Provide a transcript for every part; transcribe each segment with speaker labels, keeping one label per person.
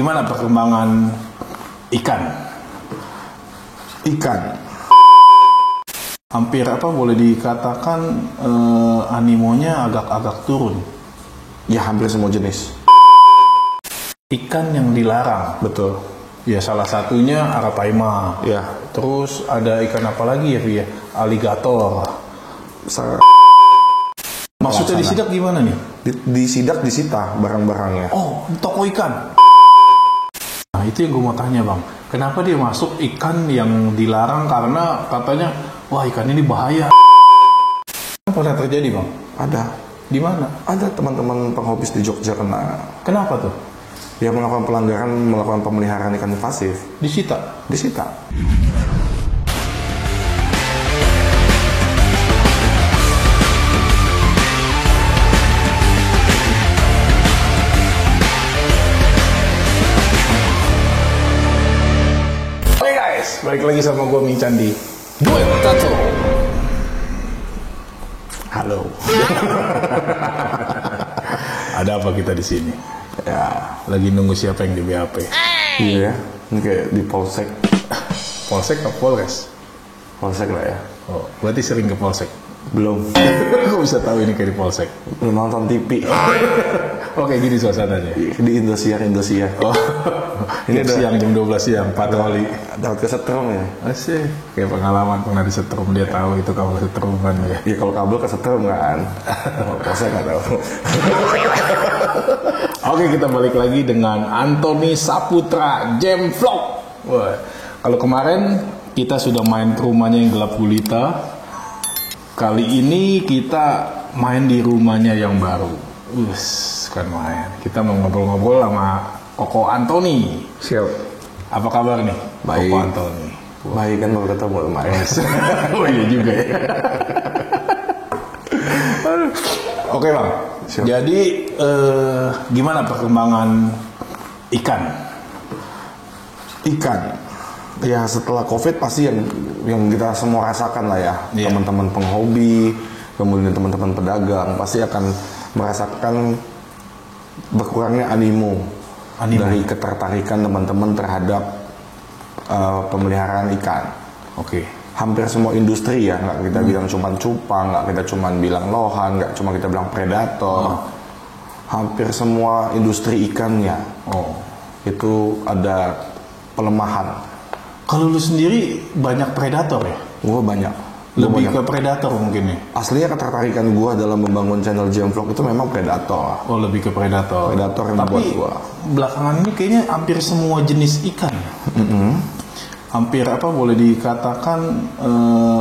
Speaker 1: Gimana perkembangan ikan? Hampir boleh dikatakan animonya agak turun.
Speaker 2: Ya, hampir semua jenis.
Speaker 1: Ikan yang dilarang.
Speaker 2: Betul.
Speaker 1: Ya, salah satunya arapaima.
Speaker 2: Ya.
Speaker 1: Terus ada ikan apa lagi ya, Via? Aligator. Maksudnya disidak gimana nih?
Speaker 2: Disidak, disita barang-barangnya.
Speaker 1: Oh, toko ikan. Nah, itu yang gue mau tanya, Bang. Kenapa dia masuk ikan yang dilarang? Karena katanya, wah, ikan ini bahaya. Pernah terjadi, Bang?
Speaker 2: Ada.
Speaker 1: Di mana?
Speaker 2: Ada teman-teman penghobis di Jogja kena.
Speaker 1: Kenapa tuh?
Speaker 2: Dia melakukan pelanggaran, melakukan pemeliharaan ikan invasif.
Speaker 1: Disita?
Speaker 2: Disita.
Speaker 1: Oke guys, balik lagi sama gue Ming Candi. Duel Tato.
Speaker 2: Halo.
Speaker 1: Ada apa kita di sini?
Speaker 2: Ya,
Speaker 1: Lagi nunggu siapa yang di BAP.
Speaker 2: iya ya. Ini kayak di Polsek.
Speaker 1: Polsek atau Polres?
Speaker 2: Polsek lah ya.
Speaker 1: Oh, berarti sering ke Polsek.
Speaker 2: Belum.
Speaker 1: Kok bisa tahu ini kayak di Polsek?
Speaker 2: Belum nonton TV.
Speaker 1: Oke, gini suasananya.
Speaker 2: Di Indosiar.
Speaker 1: Oh, ini
Speaker 2: ada-
Speaker 1: siang jam 12 siang, patroli.
Speaker 2: Dapat kesetrum ya.
Speaker 1: Asik, kayak pengalaman pernah disetrum, dia tahu itu kamu setruman ya.
Speaker 2: Ya kalau kabel kesetrum kan. Polsek nggak tahu.
Speaker 1: Oke, kita balik lagi dengan Anthony Saputra Jam Vlog. Wah, kalau kemarin kita sudah main ke rumahnya yang gelap gulita. Kali ini kita main di rumahnya yang baru. Kan main. Kita mau ngobrol-ngobrol sama Koko Anthony.
Speaker 2: Siap.
Speaker 1: Apa kabar nih,
Speaker 2: Baik.
Speaker 1: Koko Anthony?
Speaker 2: Baik kan baru ketemu lumayan.
Speaker 1: Oh iya juga ya. Oke Bang.
Speaker 2: Siap.
Speaker 1: Jadi gimana perkembangan ikan?
Speaker 2: Ya setelah COVID pasti yang kita semua rasakan lah ya.
Speaker 1: Iya.
Speaker 2: Teman-teman penghobi, kemudian teman-teman pedagang pasti akan merasakan berkurangnya animo. Dari ketertarikan teman-teman terhadap pemeliharaan ikan.
Speaker 1: Oke.
Speaker 2: Hampir semua industri ya, nggak kita bilang cuma cupang, nggak kita cuma bilang lohan, nggak cuma kita bilang predator. Hampir semua industri ikannya
Speaker 1: Oh.
Speaker 2: itu ada pelemahan.
Speaker 1: Kalau lu sendiri banyak predator ya?
Speaker 2: Gue banyak.
Speaker 1: Lebih ke predator mungkin ya?
Speaker 2: Aslinya ketertarikan gue dalam membangun channel Jam Vlog itu memang predator.
Speaker 1: Oh, lebih ke predator.
Speaker 2: Predator yang
Speaker 1: Tapi
Speaker 2: buat gue.
Speaker 1: belakangan ini kayaknya hampir semua jenis ikan. Hampir boleh dikatakan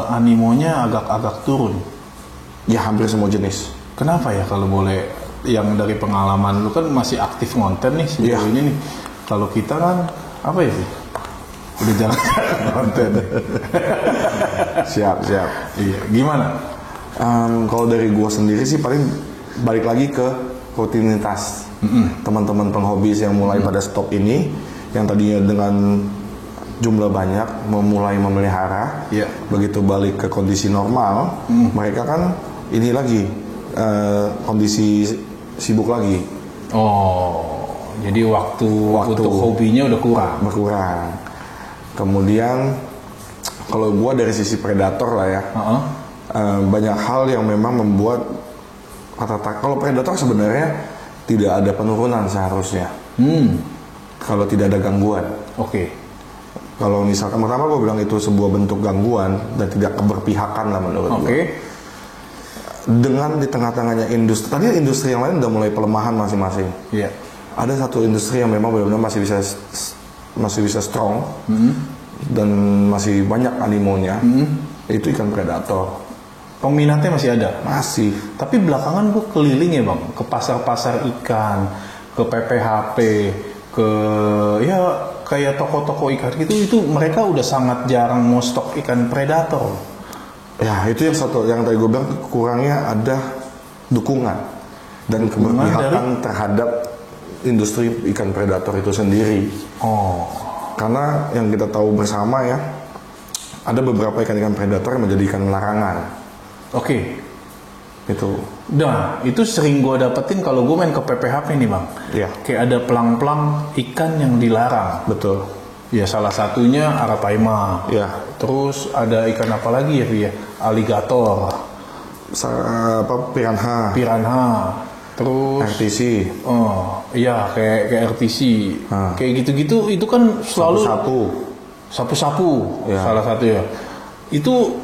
Speaker 1: animonya agak turun.
Speaker 2: Ya hampir semua jenis.
Speaker 1: Kenapa ya kalau boleh, yang dari pengalaman lu kan masih aktif ngonten nih sejauh
Speaker 2: Iya.
Speaker 1: ini nih. Kalau kita kan apa ya sih? Udah jarang ngonten.
Speaker 2: Siap.
Speaker 1: Iya, gimana?
Speaker 2: Kalau dari gue sendiri sih paling balik lagi ke rutinitas. Teman-teman penghobis yang mulai pada stop ini, yang tadinya dengan jumlah banyak memulai memelihara,
Speaker 1: Iya.
Speaker 2: begitu balik ke kondisi normal, mereka kan ini lagi kondisi sibuk lagi,
Speaker 1: Oh, jadi waktu untuk hobinya udah kurang.
Speaker 2: berkurang. Kemudian kalau gua dari sisi predator lah ya,
Speaker 1: Heeh.
Speaker 2: banyak hal yang memang membuat kalau predator sebenarnya tidak ada penurunan seharusnya kalau tidak ada gangguan.
Speaker 1: Oke.
Speaker 2: Kalau misalkan pertama gue bilang itu sebuah bentuk gangguan dan tidak keberpihakan lah menurut gue.
Speaker 1: Oke.
Speaker 2: Dengan di tengah-tengahnya industri, tadi industri yang lain udah mulai pelemahan masing-masing.
Speaker 1: Iya.
Speaker 2: Ada satu industri yang memang benar-benar masih bisa strong dan masih banyak animonya. Itu ikan predator.
Speaker 1: Peminatnya masih ada.
Speaker 2: Masih.
Speaker 1: Tapi belakangan gue keliling ya bang, ke pasar-pasar ikan, ke PPHP, ke ya kayak toko-toko ikan gitu, itu mereka udah sangat jarang mau stok ikan predator.
Speaker 2: Ya itu yang tadi gue bilang kurangnya ada dukungan dan keberpihakan terhadap industri ikan predator itu sendiri.
Speaker 1: Oh.
Speaker 2: Karena yang kita tahu bersama ya, ada beberapa ikan-ikan predator yang menjadi ikan larangan.
Speaker 1: Oke.
Speaker 2: Itu.
Speaker 1: Nah, itu sering gue dapetin kalau gue main ke PPHP nih bang.
Speaker 2: Iya.
Speaker 1: Kayak ada pelang-pelang ikan yang dilarang.
Speaker 2: Betul.
Speaker 1: Ya salah satunya arapaima.
Speaker 2: Ya.
Speaker 1: Terus ada ikan apa lagi ya, Vi? Aligator.
Speaker 2: Piranha.
Speaker 1: Terus
Speaker 2: RTC.
Speaker 1: oh iya kayak RTC. Kayak gitu-gitu itu kan selalu sapu-sapu
Speaker 2: Ya.
Speaker 1: salah satu ya. Itu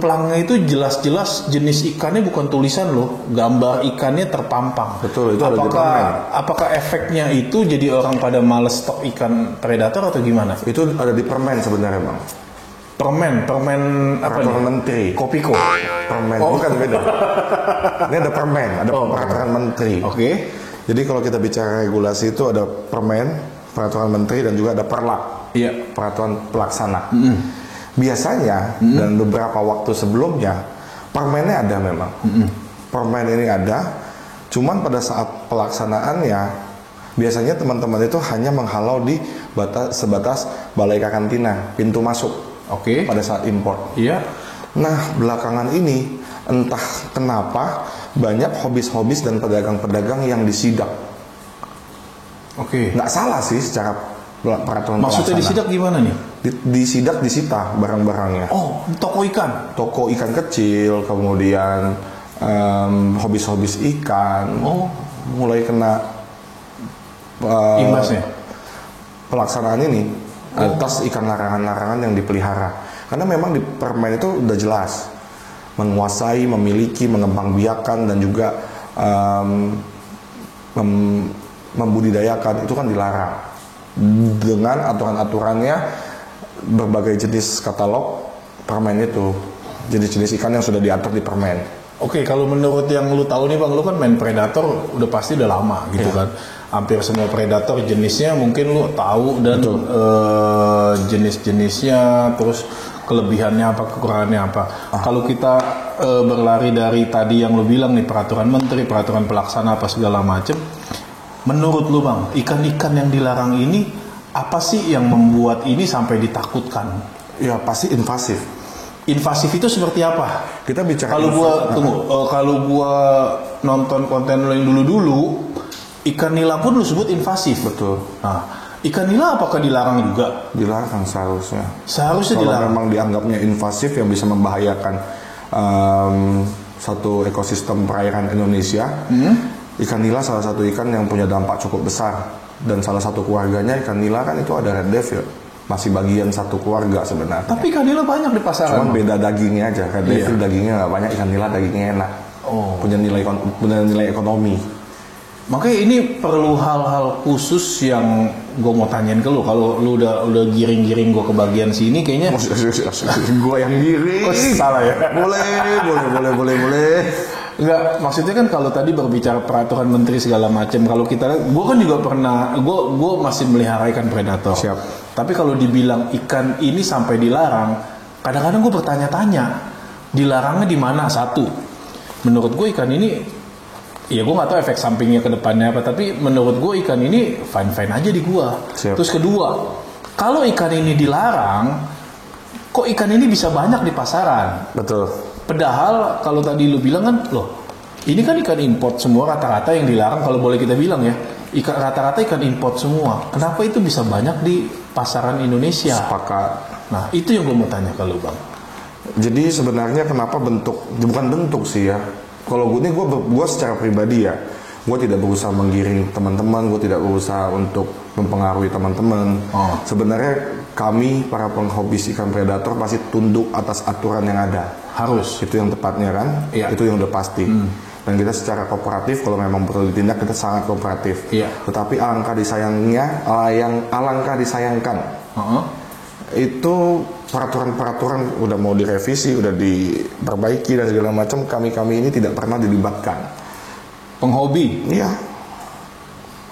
Speaker 1: pelangnya itu jelas-jelas jenis ikannya bukan tulisan loh, gambar ikannya terpampang.
Speaker 2: Betul, itu ada di permen.
Speaker 1: Apakah efeknya itu jadi orang pada males stok ikan predator atau gimana?
Speaker 2: Itu ada di permen sebenarnya bang.
Speaker 1: Permen apa
Speaker 2: Peraturan
Speaker 1: nih?
Speaker 2: menteri.
Speaker 1: Kopiko.
Speaker 2: Permen bukan beda. Ini ada permen, ada peraturan menteri.
Speaker 1: Oke.
Speaker 2: Jadi kalau kita bicara regulasi itu ada permen, peraturan menteri dan juga ada perlak.
Speaker 1: Iya.
Speaker 2: Peraturan pelaksana. Biasanya dan beberapa waktu sebelumnya permennya ada memang. Permen ini ada, cuman pada saat pelaksanaannya biasanya teman-teman itu hanya menghalau di sebatas balai karantina, pintu masuk.
Speaker 1: Oke.
Speaker 2: Pada saat impor.
Speaker 1: Iya.
Speaker 2: Nah belakangan ini entah kenapa banyak hobis-hobis dan pedagang-pedagang yang disidak.
Speaker 1: Oke.
Speaker 2: Nggak salah sih secara peraturan
Speaker 1: Maksudnya
Speaker 2: pelaksana.
Speaker 1: disidak gimana nih?
Speaker 2: Disidak, disita barang-barangnya.
Speaker 1: Oh, toko ikan.
Speaker 2: Toko ikan kecil, kemudian hobis-hobis ikan, mulai kena
Speaker 1: Imbasnya.
Speaker 2: pelaksanaan ini atas ikan larangan-larangan yang dipelihara. Karena memang di permen itu udah jelas menguasai, memiliki, mengembangbiakan dan juga membudidayakan itu kan dilarang dengan aturan-aturannya. Berbagai jenis katalog permen itu, jenis-jenis ikan yang sudah diatur di permen.
Speaker 1: Oke, kalau menurut yang lu tahu nih bang, lu kan main predator udah pasti udah lama gitu kan. Hampir semua predator jenisnya mungkin lu tahu dan jenis-jenisnya, terus kelebihannya apa, kekurangannya apa. Kalau kita berlari dari tadi yang lu bilang nih, peraturan menteri, peraturan pelaksana apa segala macem. Menurut lu bang, ikan-ikan yang dilarang ini apa sih yang membuat ini sampai ditakutkan?
Speaker 2: Ya pasti invasif.
Speaker 1: Invasif itu seperti apa?
Speaker 2: Kita bicara
Speaker 1: kalau gua nonton konten lo yang dulu-dulu, ikan nila pun lu sebut invasif.
Speaker 2: Betul.
Speaker 1: Nah, ikan nila apakah dilarang juga?
Speaker 2: Dilarang seharusnya.
Speaker 1: Seharusnya
Speaker 2: Kalau
Speaker 1: dilarang.
Speaker 2: memang dianggapnya invasif yang bisa membahayakan satu ekosistem perairan Indonesia, ikan nila salah satu ikan yang punya dampak cukup besar. Dan salah satu keluarganya ikan nila kan itu ada red devil, masih bagian satu keluarga sebenarnya.
Speaker 1: Tapi ikan nila banyak di pasaran.
Speaker 2: Cuman beda dagingnya aja. Red devil dagingnya nggak banyak, ikan nila dagingnya enak. Punya nilai ekonomi.
Speaker 1: Makanya ini perlu hal-hal khusus yang gue mau tanyain ke lu. Kalau lu udah giring-giring gue ke bagian sini, kayaknya
Speaker 2: Gua yang giring.
Speaker 1: salah ya.
Speaker 2: Boleh.
Speaker 1: Enggak, maksudnya kan kalau tadi berbicara peraturan menteri segala macam, kalau kita, gue kan juga pernah, gue masih melihara ikan predator.
Speaker 2: Siap.
Speaker 1: Tapi kalau dibilang ikan ini sampai dilarang, kadang-kadang gue bertanya-tanya, dilarangnya di mana? Satu, menurut gue ikan ini, ya gue nggak tahu efek sampingnya ke depannya apa, tapi menurut gue ikan ini fine-fine aja di gue. Terus kedua, kalau ikan ini dilarang, kok ikan ini bisa banyak di pasaran?
Speaker 2: Betul.
Speaker 1: Padahal kalau tadi lu bilang kan, loh, ini kan ikan import semua rata-rata yang dilarang, kalau boleh kita bilang ya, rata-rata ikan import semua. Kenapa itu bisa banyak di pasaran Indonesia?
Speaker 2: Sepakat.
Speaker 1: Nah, itu yang gue mau tanya ke lu bang.
Speaker 2: Jadi sebenarnya kenapa bukan bentuk sih ya. Kalau gue secara pribadi ya, gue tidak berusaha menggiring teman-teman, gue tidak berusaha untuk mempengaruhi teman-teman. Sebenarnya kami para penghobis ikan predator pasti tunduk atas aturan yang ada.
Speaker 1: Harus.
Speaker 2: Itu yang tepatnya kan?
Speaker 1: Iya.
Speaker 2: Itu yang udah pasti. Dan kita secara kooperatif, kalau memang perlu ditindak, kita sangat kooperatif.
Speaker 1: Iya.
Speaker 2: Tetapi alangkah disayangkan. Itu peraturan-peraturan udah mau direvisi, udah diperbaiki dan segala macam, kami ini tidak pernah dilibatkan.
Speaker 1: Penghobi?
Speaker 2: Iya.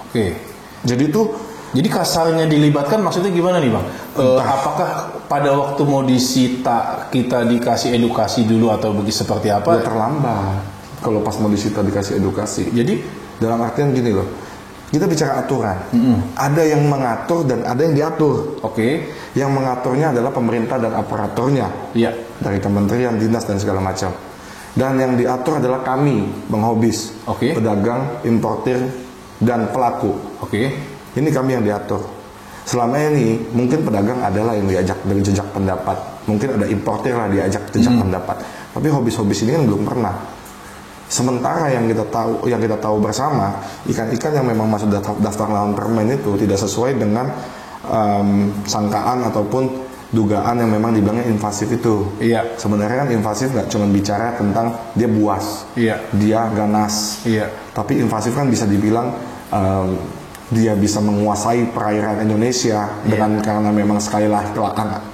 Speaker 1: Oke.
Speaker 2: Jadi
Speaker 1: kasarnya dilibatkan maksudnya gimana nih bang? Apakah pada waktu mau disita kita dikasih edukasi dulu atau begitu seperti apa?
Speaker 2: udah terlambat. Kalau pas mau disita dikasih edukasi.
Speaker 1: Jadi
Speaker 2: dalam artian gini loh, kita bicara aturan. Ada yang mengatur dan ada yang diatur.
Speaker 1: Oke.
Speaker 2: Yang mengaturnya adalah pemerintah dan aparaturnya.
Speaker 1: Iya.
Speaker 2: Dari kementerian, dinas dan segala macam. Dan yang diatur adalah kami, penghobis,
Speaker 1: Oke.
Speaker 2: pedagang, importir, dan pelaku.
Speaker 1: Oke.
Speaker 2: Ini kami yang diatur. Selama ini mungkin pedagang adalah yang diajak dari jejak pendapat. Mungkin ada importir lah diajak jejak pendapat. Tapi hobis-hobis ini kan belum pernah. Sementara yang kita tahu bersama, ikan-ikan yang memang masuk daftar lawan permen itu tidak sesuai dengan sangkaan ataupun dugaan yang memang dibilangnya invasif itu.
Speaker 1: Iya.
Speaker 2: Sebenarnya kan invasif nggak cuma bicara tentang dia buas,
Speaker 1: Iya.
Speaker 2: dia ganas.
Speaker 1: Iya.
Speaker 2: Tapi invasif kan bisa dibilang dia bisa menguasai perairan Indonesia dengan karena memang sekali lagi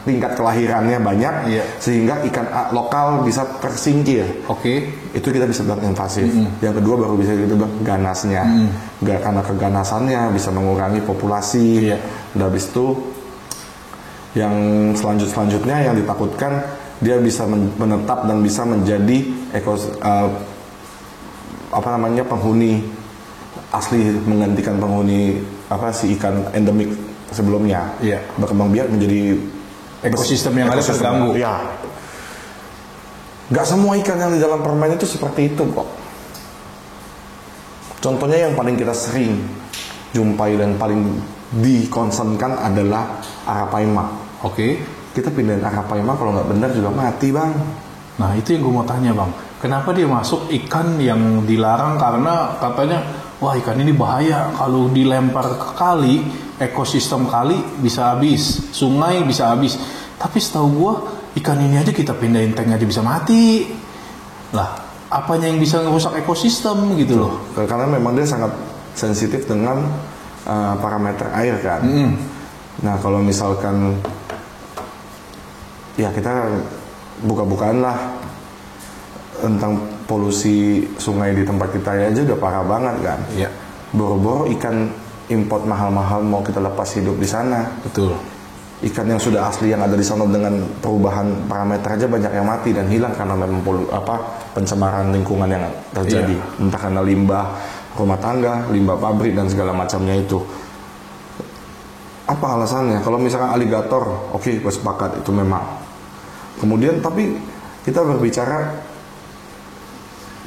Speaker 2: tingkat kelahirannya banyak, sehingga ikan lokal bisa tersingkir.
Speaker 1: Oke.
Speaker 2: Itu kita bisa bilang invasif. Yang kedua baru bisa kita bilang ganasnya. Karena keganasannya bisa mengurangi populasi. Dan habis itu yang selanjutnya yang ditakutkan dia bisa menetap dan bisa menjadi penghuni asli, menggantikan penghuni si ikan endemik sebelumnya. Berkembang biak menjadi
Speaker 1: Ekosistem yang ada terganggu.
Speaker 2: Ya. Nggak semua ikan yang di dalam permen itu seperti itu kok. Contohnya yang paling kita sering jumpai dan paling dikonsenkan adalah arapaima.
Speaker 1: Oke.
Speaker 2: Kita pindahin arapaima kalau nggak benar juga mati, Bang.
Speaker 1: Nah, itu yang gue mau tanya, Bang. Kenapa dia masuk ikan yang dilarang? Karena katanya, wah, ikan ini bahaya. Kalau dilempar ke kali, ekosistem kali bisa habis, sungai bisa habis. Tapi setahu gue, ikan ini aja kita pindahin tank aja bisa mati. Lah, apanya yang bisa ngerusak ekosistem gitu loh?
Speaker 2: Karena memang dia sangat sensitif dengan parameter air kan. Nah, kalau misalkan ya kita buka-bukaan lah tentang polusi sungai di tempat kita aja udah parah banget kan.
Speaker 1: Iya.
Speaker 2: Boro-boro ikan import mahal-mahal mau kita lepas hidup di sana.
Speaker 1: Betul.
Speaker 2: Ikan yang sudah asli yang ada di sana dengan perubahan parameter aja banyak yang mati dan hilang karena memang pencemaran lingkungan yang terjadi. Entah karena limbah rumah tangga, limbah pabrik dan segala macamnya itu. Apa alasannya? Kalau misalkan aligator, oke, gue sepakat itu memang. Kemudian tapi kita berbicara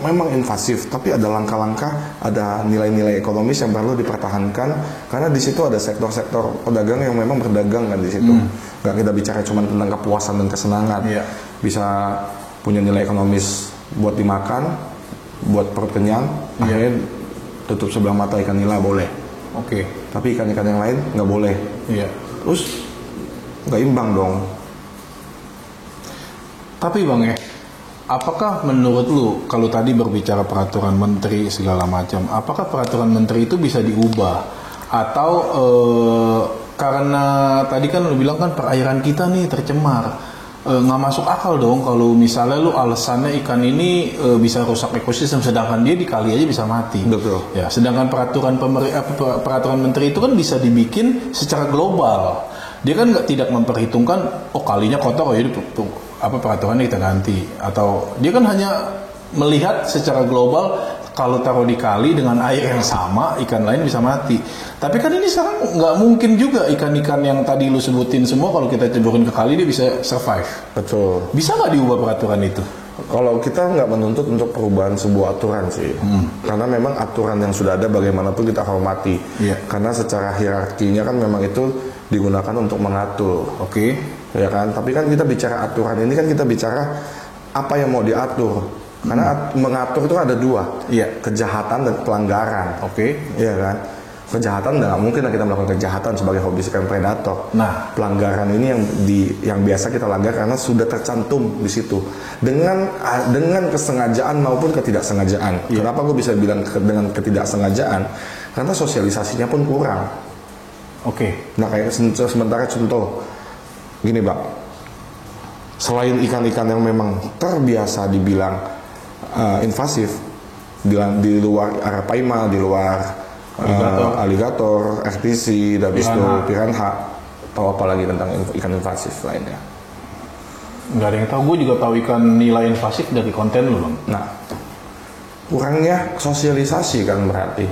Speaker 2: memang invasif, tapi ada langkah-langkah, ada nilai-nilai ekonomis yang perlu dipertahankan karena di situ ada sektor-sektor pedagang yang memang berdagang kan di situ. Nggak kita bicara cuma tentang kepuasan dan kesenangan. Bisa punya nilai ekonomis buat dimakan, buat perut kenyang, akhirnya tutup sebelah mata ikan nila boleh.
Speaker 1: Oke.
Speaker 2: Tapi ikan-ikan yang lain nggak boleh. Terus nggak imbang dong.
Speaker 1: Tapi Bang apakah menurut lu kalau tadi berbicara peraturan menteri segala macam, apakah peraturan menteri itu bisa diubah atau karena tadi kan lu bilang kan perairan kita nih tercemar, nggak masuk akal dong kalau misalnya lu alasannya ikan ini bisa rusak ekosistem sedangkan dia di kali aja bisa mati.
Speaker 2: Betul.
Speaker 1: Ya, sedangkan peraturan menteri itu kan bisa dibikin secara global. Dia kan tidak memperhitungkan kalinya kotor jadi peraturannya kita ganti, atau dia kan hanya melihat secara global kalau taruh di kali dengan air yang sama ikan lain bisa mati. Tapi kan ini sekarang nggak mungkin juga ikan-ikan yang tadi lu sebutin semua kalau kita ceburin ke kali dia bisa survive.
Speaker 2: Betul.
Speaker 1: Bisa nggak diubah peraturan itu?
Speaker 2: Kalau kita nggak menuntut untuk perubahan sebuah aturan sih, karena memang aturan yang sudah ada bagaimanapun kita hormati. Karena secara hierarkinya kan memang itu digunakan untuk mengatur.
Speaker 1: Oke.
Speaker 2: Ya kan, tapi kan kita bicara aturan ini kan kita bicara apa yang mau diatur. Karena mengatur itu ada dua, kejahatan dan pelanggaran.
Speaker 1: Oke.
Speaker 2: Iya kan, kejahatan nggak mungkin kita melakukan kejahatan sebagai hobis ikan predator.
Speaker 1: Nah,
Speaker 2: pelanggaran ini yang biasa kita langgar karena sudah tercantum di situ dengan kesengajaan maupun ketidaksengajaan. Kenapa gue bisa bilang dengan ketidaksengajaan? Karena sosialisasinya pun kurang.
Speaker 1: Oke.
Speaker 2: Nah, kayak sementara contoh gini Bang, selain ikan-ikan yang memang terbiasa dibilang invasif di luar arapaima, di luar aligator, RTC, habis itu piranha, tahu apa lagi tentang ikan invasif lainnya?
Speaker 1: Nggak ada yang tahu. Gue juga tahu ikan nila invasif dari konten lu Bang.
Speaker 2: Nah, kurangnya sosialisasi kan berarti.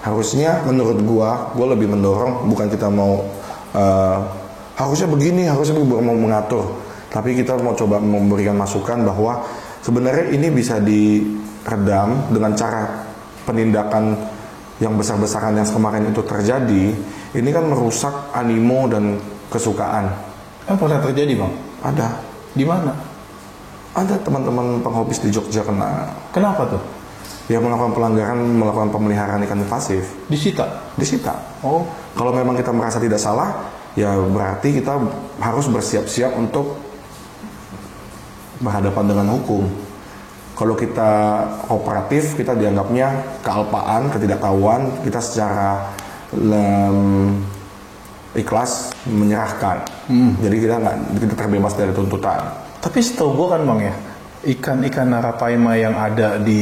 Speaker 2: Harusnya menurut gue lebih mendorong, bukan kita mau harusnya begini, harusnya mau mengatur, tapi kita mau coba memberikan masukan bahwa Sebenarnya ini bisa diredam dengan cara penindakan yang besar-besaran yang kemarin itu terjadi. Ini kan merusak animo dan kesukaan.
Speaker 1: Pernah terjadi bang?
Speaker 2: Ada.
Speaker 1: Di mana?
Speaker 2: Ada teman-teman penghobis di Jogja kena.
Speaker 1: Kenapa tuh?
Speaker 2: Ya melakukan pelanggaran, melakukan pemeliharaan ikan invasif.
Speaker 1: Disita?
Speaker 2: Disita.
Speaker 1: Oh.
Speaker 2: Kalau memang kita merasa tidak salah, ya berarti kita harus bersiap-siap untuk berhadapan dengan hukum. Kalau kita kooperatif, kita dianggapnya kealpaan, ketidaktahuan, kita secara ikhlas menyerahkan. Jadi kita terbebas dari tuntutan.
Speaker 1: Tapi setahu gue kan bang ya, ikan-ikan Arapaima yang ada di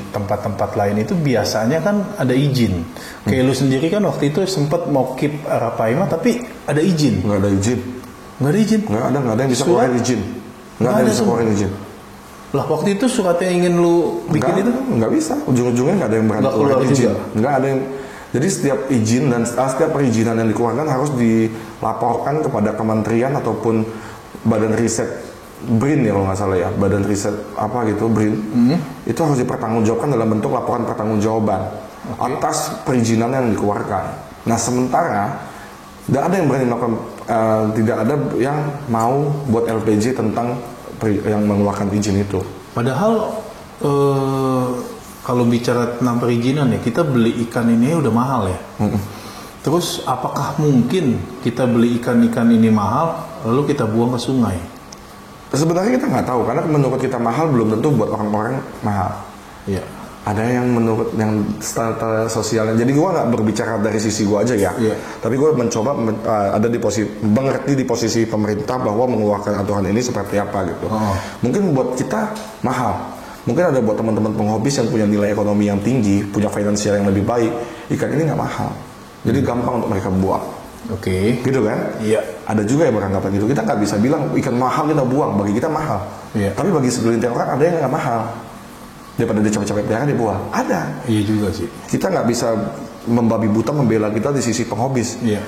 Speaker 1: tempat-tempat lain itu biasanya kan ada izin. Kayak lu sendiri kan waktu itu sempat mau keep Arapaima tapi ada izin.
Speaker 2: Nggak ada izin.
Speaker 1: Nggak ada izin?
Speaker 2: Nggak ada yang bisa keluarin izin. Nggak ada yang bisa keluarin izin.
Speaker 1: Lah waktu itu surat yang ingin lu bikin itu?
Speaker 2: Nggak bisa. Ujung-ujungnya nggak ada yang berani keluarin izin. Nggak ada yang. Jadi setiap izin dan setiap perizinan yang dikeluarkan harus dilaporkan kepada kementerian ataupun badan riset BRIN ya kalau nggak salah ya, badan riset apa gitu BRIN. Itu harus dipertanggungjawabkan dalam bentuk laporan pertanggungjawaban atas perizinan yang dikeluarkan. Nah sementara tidak ada yang berani melakukan, tidak ada yang mau buat LPG tentang yang mengeluarkan izin itu.
Speaker 1: Padahal kalau bicara tentang perizinan ya, kita beli ikan ini udah mahal ya. Terus apakah mungkin kita beli ikan-ikan ini mahal lalu kita buang ke sungai?
Speaker 2: Sebenarnya kita nggak tahu, karena menurut kita mahal belum tentu buat orang-orang mahal.
Speaker 1: Iya.
Speaker 2: Ada yang menurut yang standar sosialnya. Jadi gue nggak berbicara dari sisi gue aja ya.
Speaker 1: Iya.
Speaker 2: Tapi gue mencoba ada di posisi mengerti di posisi pemerintah bahwa mengeluarkan aturan ini seperti apa gitu. Mungkin buat kita mahal. Mungkin ada buat teman-teman penghobis yang punya nilai ekonomi yang tinggi, punya finansial yang lebih baik, ikan ini nggak mahal. Jadi gampang untuk mereka buang.
Speaker 1: Oke.
Speaker 2: Gitu kan?
Speaker 1: Iya.
Speaker 2: Ada juga yang beranggapan gitu. Kita nggak bisa bilang ikan mahal kita buang. Bagi kita mahal.
Speaker 1: Iya.
Speaker 2: Tapi bagi segelintir orang ada yang nggak mahal. Daripada dia capek-capek pelihara dia buang. Ada.
Speaker 1: Iya juga sih.
Speaker 2: Kita nggak bisa membabi buta membela kita di sisi penghobis.
Speaker 1: Iya.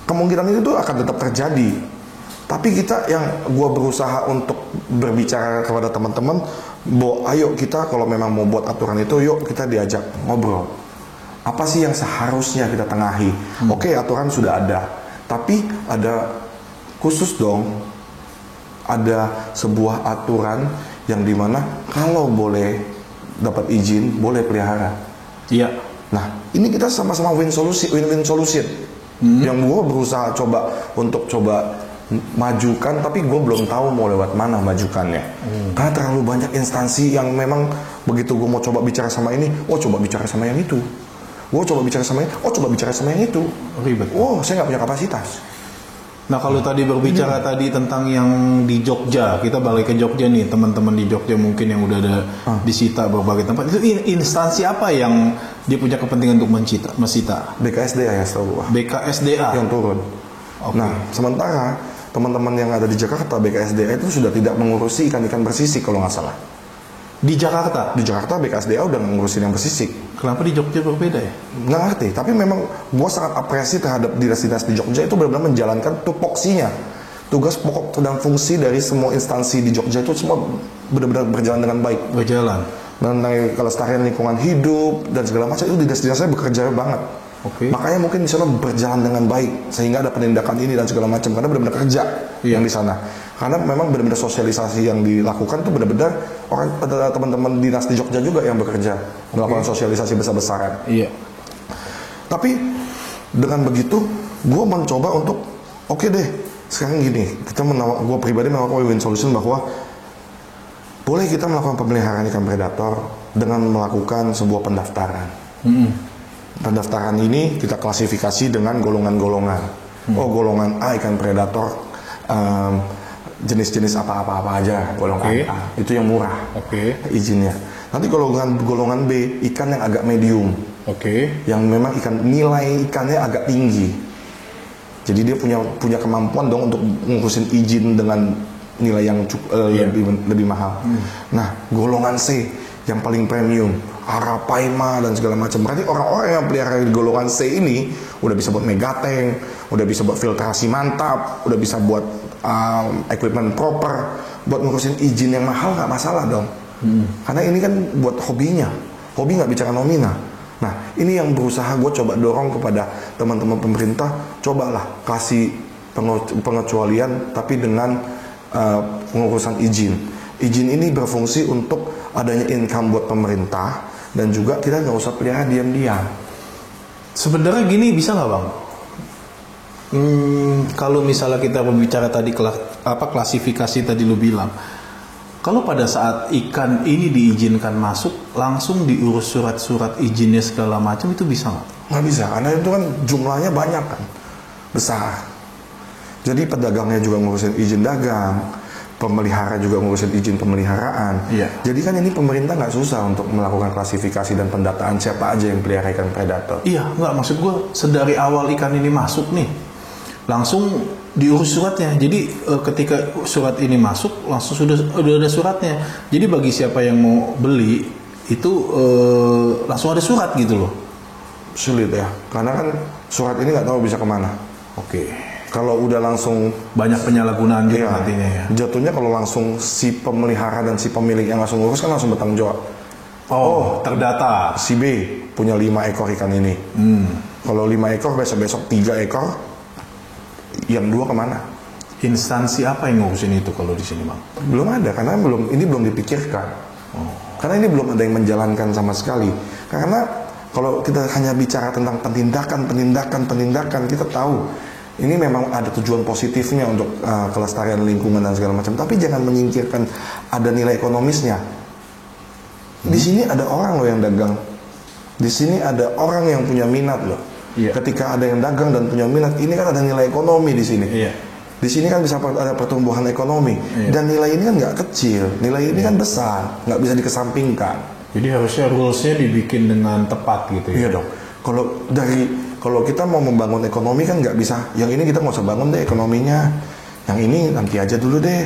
Speaker 2: Kemungkinan itu akan tetap terjadi. Tapi kita yang gua berusaha untuk berbicara kepada teman-teman, ayo kita kalau memang mau buat aturan itu, yuk kita diajak ngobrol. Apa sih yang seharusnya kita tengahi? Oke, aturan sudah ada, tapi ada khusus dong. Ada sebuah aturan yang dimana kalau boleh dapat izin, boleh pelihara.
Speaker 1: Iya.
Speaker 2: Nah, ini kita sama-sama win-win solution. Yang gue berusaha untuk coba majukan, tapi gue belum tahu mau lewat mana majukannya. Karena terlalu banyak instansi yang memang begitu gue mau coba bicara sama ini, coba bicara sama yang itu. Gue coba bicara sama ini, coba bicara sama yang itu.
Speaker 1: Ribet.
Speaker 2: Saya nggak punya kapasitas.
Speaker 1: Nah kalau tadi berbicara tadi tentang yang di Jogja, kita balik ke Jogja nih, teman-teman di Jogja mungkin yang udah ada disita berbagai tempat, itu instansi apa yang dia punya kepentingan untuk mesita?
Speaker 2: BKSDA ya setahu gue.
Speaker 1: BKSDA?
Speaker 2: Yang turun.
Speaker 1: Okay.
Speaker 2: Nah sementara teman-teman yang ada di Jakarta, BKSDA itu sudah tidak mengurusi ikan-ikan bersisik kalau nggak salah.
Speaker 1: Di Jakarta?
Speaker 2: Di Jakarta BKSDA udah ngurusin yang bersisik.
Speaker 1: Kenapa di Jogja berbeda ya?
Speaker 2: Nggak ngerti, tapi memang gue sangat apresiasi terhadap dinas-dinas di Jogja itu benar-benar menjalankan tupoksinya. Tugas pokok dan fungsi dari semua instansi di Jogja itu semua benar-benar berjalan dengan baik.
Speaker 1: Berjalan.
Speaker 2: Mengenai kelestarian lingkungan hidup dan segala macam itu dinas-dinasnya bekerja banget.
Speaker 1: Oke.
Speaker 2: Makanya mungkin di sana berjalan dengan baik sehingga ada penindakan ini dan segala macam karena benar-benar kerja yang di sana. Karena memang benar-benar sosialisasi yang dilakukan itu benar-benar teman-teman dinas di Jogja juga yang bekerja melakukan sosialisasi besar-besaran.
Speaker 1: Iya.
Speaker 2: Tapi dengan begitu, gue mencoba untuk oke deh, sekarang gini, gue pribadi melakukan win solution bahwa boleh kita melakukan pemeliharaan ikan predator dengan melakukan sebuah pendaftaran. Pendaftaran ini kita klasifikasi dengan golongan-golongan. Golongan A ikan predator, jenis-jenis apa-apa aja golongan A. Itu yang murah izinnya. Nanti golongan B ikan yang agak medium. Yang memang nilai ikannya agak tinggi. Jadi dia punya kemampuan dong untuk ngurusin izin dengan nilai yang lebih mahal. Nah, golongan C yang paling premium, Arapaima dan segala macam. Berarti orang-orang yang pelihara di golongan C ini udah bisa buat megateng, udah bisa buat filtrasi mantap, udah bisa buat equipment proper, buat ngurusin izin yang mahal nggak masalah dong. Karena ini kan buat hobinya. Hobi nggak bicara nomina. Nah, ini yang berusaha gue coba dorong kepada teman-teman pemerintah, cobalah kasih pengecualian tapi dengan pengurusan izin. Izin ini berfungsi untuk adanya income buat pemerintah dan juga kita nggak usah pelihara diam-diam.
Speaker 1: Sebenarnya gini bisa nggak bang? Kalau misalnya kita berbicara tadi klasifikasi tadi lu bilang, kalau pada saat ikan ini diizinkan masuk, langsung diurus surat-surat izinnya segala macam, itu bisa nggak?
Speaker 2: Nggak bisa, karena itu kan jumlahnya banyak kan, besar. Jadi pedagangnya juga ngurusin izin dagang, pemelihara juga ngurusin izin pemeliharaan.
Speaker 1: Iya.
Speaker 2: Jadi kan ini pemerintah nggak susah untuk melakukan klasifikasi dan pendataan siapa aja yang pelihara ikan predator.
Speaker 1: Iya, nggak, maksud gue sedari awal ikan ini masuk nih, langsung diurus suratnya. Jadi ketika surat ini masuk, langsung sudah ada suratnya. Jadi bagi siapa yang mau beli itu langsung ada surat gitu loh.
Speaker 2: Sulit ya, karena kan surat ini nggak tahu bisa kemana.
Speaker 1: Oke.
Speaker 2: Kalau udah langsung
Speaker 1: Banyak penyalahgunaan juga
Speaker 2: iya,
Speaker 1: nantinya ya.
Speaker 2: jatuhnya kalau langsung si pemelihara dan si pemilik yang langsung ngurus kan langsung bertanggung jawab.
Speaker 1: Oh, terdata.
Speaker 2: Si B punya 5 ekor ikan ini. Kalau 5 ekor, besok-besok 3 ekor, yang 2 kemana?
Speaker 1: Instansi apa yang ngurusin itu kalau di sini bang?
Speaker 2: Belum ada, karena ini belum dipikirkan. Karena ini belum ada yang menjalankan sama sekali. Karena kalau kita hanya bicara tentang penindakan, kita tahu ini memang ada tujuan positifnya untuk kelestarian lingkungan dan segala macam. Tapi jangan menyingkirkan ada nilai ekonomisnya. Di sini ada orang loh yang dagang. Di sini ada orang yang punya minat loh.
Speaker 1: Iya.
Speaker 2: Ketika ada yang dagang dan punya minat, ini kan ada nilai ekonomi di sini.
Speaker 1: Iya.
Speaker 2: Di sini kan bisa ada pertumbuhan ekonomi.
Speaker 1: Iya.
Speaker 2: Dan nilai ini kan nggak kecil. Nilai ini kan besar, nggak bisa dikesampingkan.
Speaker 1: Jadi harusnya rules-nya dibikin dengan tepat gitu ya?
Speaker 2: Iya dong. Kalau kita mau membangun ekonomi kan nggak bisa. Yang ini kita nggak usah bangun deh ekonominya. Yang ini nanti aja dulu deh.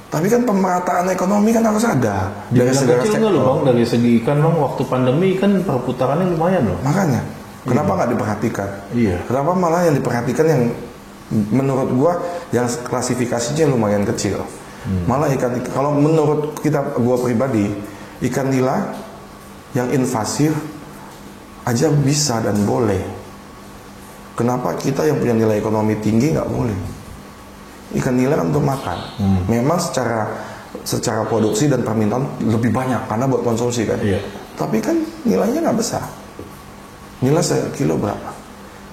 Speaker 2: Tapi kan pemerataan ekonomi kan harus ada.
Speaker 1: Dari segala kecil nggak loh bang, dari segi ikan bang, waktu pandemi kan perputarannya lumayan loh.
Speaker 2: Makanya, kenapa nggak diperhatikan?
Speaker 1: Iya.
Speaker 2: Kenapa malah yang diperhatikan yang menurut gua yang klasifikasinya lumayan kecil. Malah ikan, kalau menurut gua pribadi, ikan nila yang invasif aja bisa dan boleh. Kenapa kita yang punya nilai ekonomi tinggi nggak boleh? Ikan nila kan untuk makan. Memang secara produksi dan permintaan lebih banyak karena buat konsumsi kan.
Speaker 1: Iya.
Speaker 2: Tapi kan nilainya nggak besar. Nilai sekilo berapa?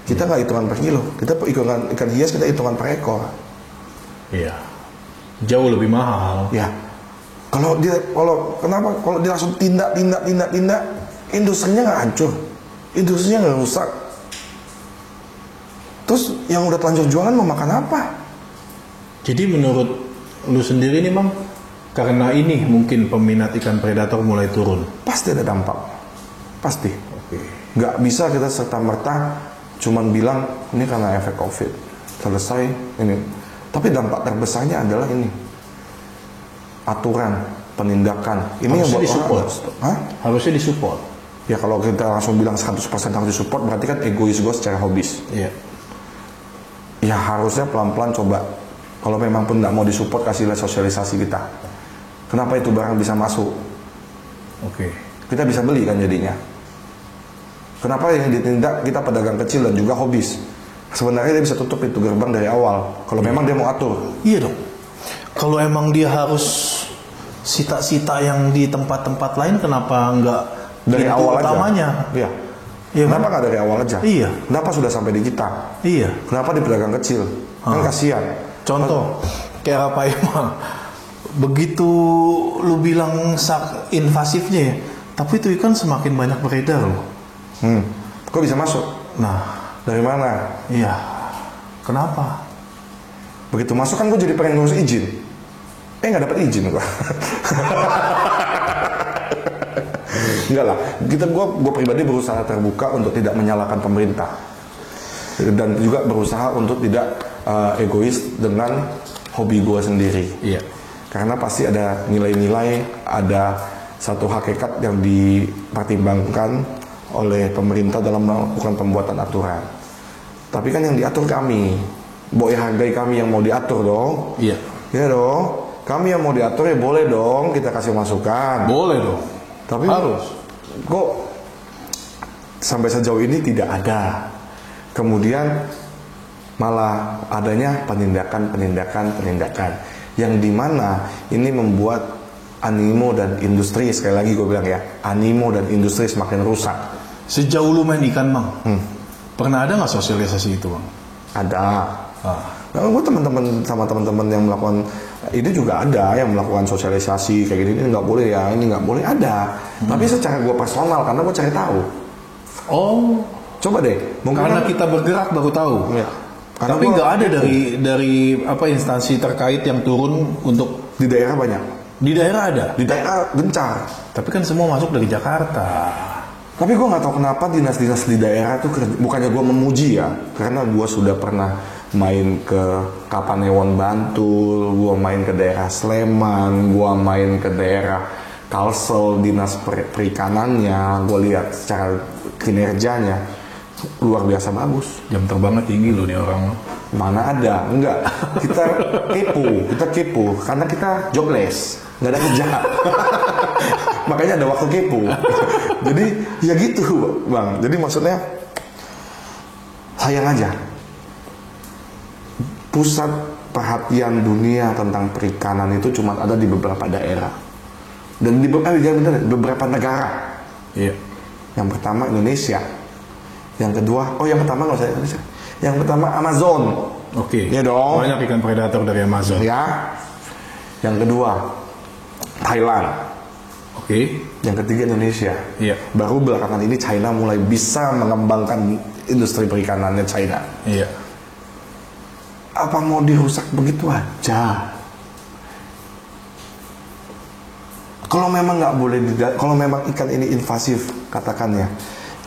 Speaker 2: Kita nggak hitungan per kilo. Kita ikan hias kita hitungan per ekor.
Speaker 1: Iya. Jauh lebih mahal.
Speaker 2: Ya. Kalau dia langsung tindak, industrinya nggak hancur, industrinya nggak rusak. Terus yang udah telanjur jualan mau makan apa?
Speaker 1: Jadi menurut lu sendiri nih bang, karena ini mungkin peminat ikan predator mulai turun.
Speaker 2: Pasti ada dampak, pasti.
Speaker 1: Oke.
Speaker 2: Nggak bisa kita serta-merta cuman bilang ini karena efek COVID selesai ini. Tapi dampak terbesarnya adalah ini aturan, penindakan. Ini
Speaker 1: Harusnya
Speaker 2: yang buat
Speaker 1: disupport.
Speaker 2: Hah?
Speaker 1: Harusnya disupport.
Speaker 2: Ya kalau kita langsung bilang 100% harus disupport berarti kan egois gue secara hobis.
Speaker 1: Iya.
Speaker 2: Ya harusnya pelan-pelan coba. Kalau memang pun nggak mau disupport, kasihlah sosialisasi kita. Kenapa itu barang bisa masuk?
Speaker 1: Oke.
Speaker 2: Kita bisa beli kan jadinya. Kenapa yang ditindak kita pedagang kecil dan juga hobis? Sebenarnya dia bisa tutup itu gerbang dari awal. Kalau memang dia mau atur.
Speaker 1: Iya dong. Kalau emang dia harus sita-sita yang di tempat-tempat lain, kenapa nggak
Speaker 2: Dari
Speaker 1: pintu
Speaker 2: awal
Speaker 1: utamanya?
Speaker 2: aja. Iya.
Speaker 1: Iya kan?
Speaker 2: Kenapa nggak dari awal aja?
Speaker 1: Iya.
Speaker 2: Kenapa sudah sampai di kita?
Speaker 1: Iya.
Speaker 2: Kenapa di pedagang kecil? Kan kasihan.
Speaker 1: Contoh, kayak apa ya mah? Begitu lu bilang invasifnya ya, tapi itu ikan semakin banyak beredar loh.
Speaker 2: Kok bisa masuk?
Speaker 1: Nah,
Speaker 2: Dari mana?
Speaker 1: iya. Kenapa?
Speaker 2: Begitu masuk kan gue jadi pengen ngurus izin. Nggak dapat izin gue. Enggak lah. Gue pribadi berusaha terbuka untuk tidak menyalahkan pemerintah. Dan juga berusaha untuk tidak egois dengan hobi gue sendiri.
Speaker 1: Iya.
Speaker 2: Karena pasti ada nilai-nilai, ada satu hakikat yang dipertimbangkan oleh pemerintah dalam melakukan pembuatan aturan. Tapi kan yang diatur kami, boy hargai kami yang mau diatur dong.
Speaker 1: Iya.
Speaker 2: Ya dong. Kami yang mau diatur ya boleh dong, kita kasih masukan.
Speaker 1: Boleh dong.
Speaker 2: Tapi
Speaker 1: Harus.
Speaker 2: kok sampai sejauh ini tidak ada. Kemudian malah adanya penindakan yang dimana ini membuat animo dan industri, sekali lagi gue bilang ya, animo dan industri semakin rusak.
Speaker 1: Sejauh lu main ikan, Bang, pernah ada nggak sosialisasi itu, Bang?
Speaker 2: Ada. Nah, gue sama teman-teman yang melakukan ini juga ada yang melakukan sosialisasi kayak gini, ini nggak boleh ya, ini nggak boleh, ada. Tapi secara gue personal karena gue cari tahu.
Speaker 1: Oh,
Speaker 2: coba deh.
Speaker 1: Karena kita bergerak baru tahu.
Speaker 2: Ya.
Speaker 1: Tapi nggak ada dari apa instansi terkait yang turun untuk
Speaker 2: di daerah banyak.
Speaker 1: Di daerah ada.
Speaker 2: Di daerah gencar.
Speaker 1: Tapi kan semua masuk dari Jakarta.
Speaker 2: Tapi gue nggak tahu kenapa dinas-dinas di daerah tuh, bukannya gue memuji ya, karena gue sudah pernah main ke Kapanewon Bantul, gue main ke daerah Sleman, gue main ke daerah Kalsel, dinas perikanannya, gue lihat secara kinerjanya luar biasa bagus.
Speaker 1: Jam terbangnya tinggi loh nih orang.
Speaker 2: Mana ada, enggak. Kita kepo karena kita jobless, nggak ada kerja. Makanya ada waktu kepo. Jadi ya gitu, Bang. Jadi maksudnya sayang aja. Pusat perhatian dunia tentang perikanan itu cuma ada di beberapa daerah dan di beberapa negara.
Speaker 1: Iya.
Speaker 2: Yang pertama Indonesia. Yang kedua, yang pertama nggak usah Indonesia. Yang pertama Amazon.
Speaker 1: Oke.
Speaker 2: Ya dong.
Speaker 1: Banyak ikan predator dari Amazon.
Speaker 2: Ya. Yang kedua Thailand.
Speaker 1: Oke.
Speaker 2: Yang ketiga Indonesia.
Speaker 1: Iya.
Speaker 2: Baru belakangan ini China mulai bisa mengembangkan industri perikanannya China.
Speaker 1: Iya.
Speaker 2: Apa mau dirusak begitu aja? Kalau memang nggak boleh, kalau memang ikan ini invasif, katakan ya,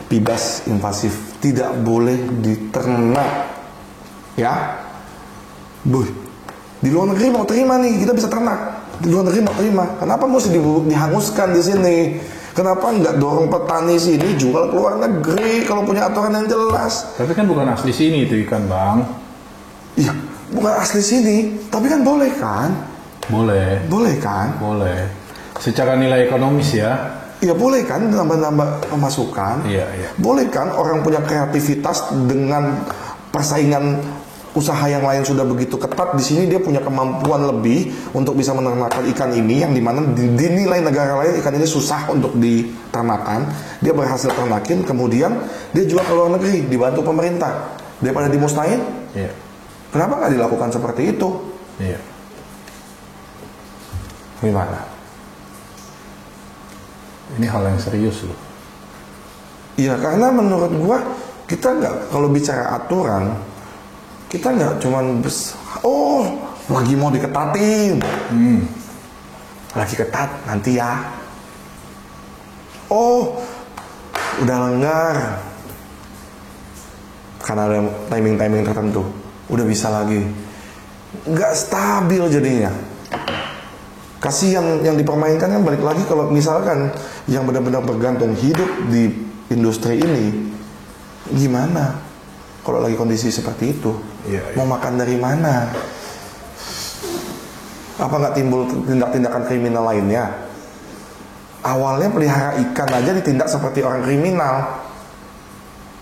Speaker 2: bebas invasif, tidak boleh diternak, ya. Di luar negeri mau terima nih, kita bisa ternak. Di luar negeri mau terima, kenapa mesti dihanguskan di sini? Kenapa nggak dorong petani sini jual ke luar negeri kalau punya aturan yang jelas?
Speaker 1: Tapi kan bukan asli sini itu ikan, Bang.
Speaker 2: Iya, bukan asli sini, tapi kan boleh kan?
Speaker 1: Boleh.
Speaker 2: Boleh kan?
Speaker 1: Boleh. Secara nilai ekonomis ya.
Speaker 2: Iya boleh kan, nambah-nambah pemasukan.
Speaker 1: Iya.
Speaker 2: Boleh kan orang punya kreativitas dengan persaingan usaha yang lain sudah begitu ketat, di sini dia punya kemampuan lebih untuk bisa menernakkan ikan ini yang dimana dinilai negara lain ikan ini susah untuk diternakan, dia berhasil ternakin, kemudian dia jual ke luar negeri dibantu pemerintah daripada dimusnahin.
Speaker 1: Iya.
Speaker 2: Kenapa nggak dilakukan seperti itu?
Speaker 1: Iya.
Speaker 2: Gimana?
Speaker 1: Ini hal yang serius loh.
Speaker 2: Iya, karena menurut gua kita nggak, kalau bicara aturan, kita nggak cuman lagi mau diketatin, lagi ketat nanti ya. Udah lenggar karena ada timing tertentu, udah bisa lagi, nggak stabil jadinya. Kasihan yang dipermainkan kan, balik lagi kalau misalkan yang benar-benar bergantung hidup di industri ini, gimana kalau lagi kondisi seperti itu?
Speaker 1: Iya.
Speaker 2: Mau makan dari mana? Apa nggak timbul tindak-tindakan kriminal lainnya? Awalnya pelihara ikan aja ditindak seperti orang kriminal,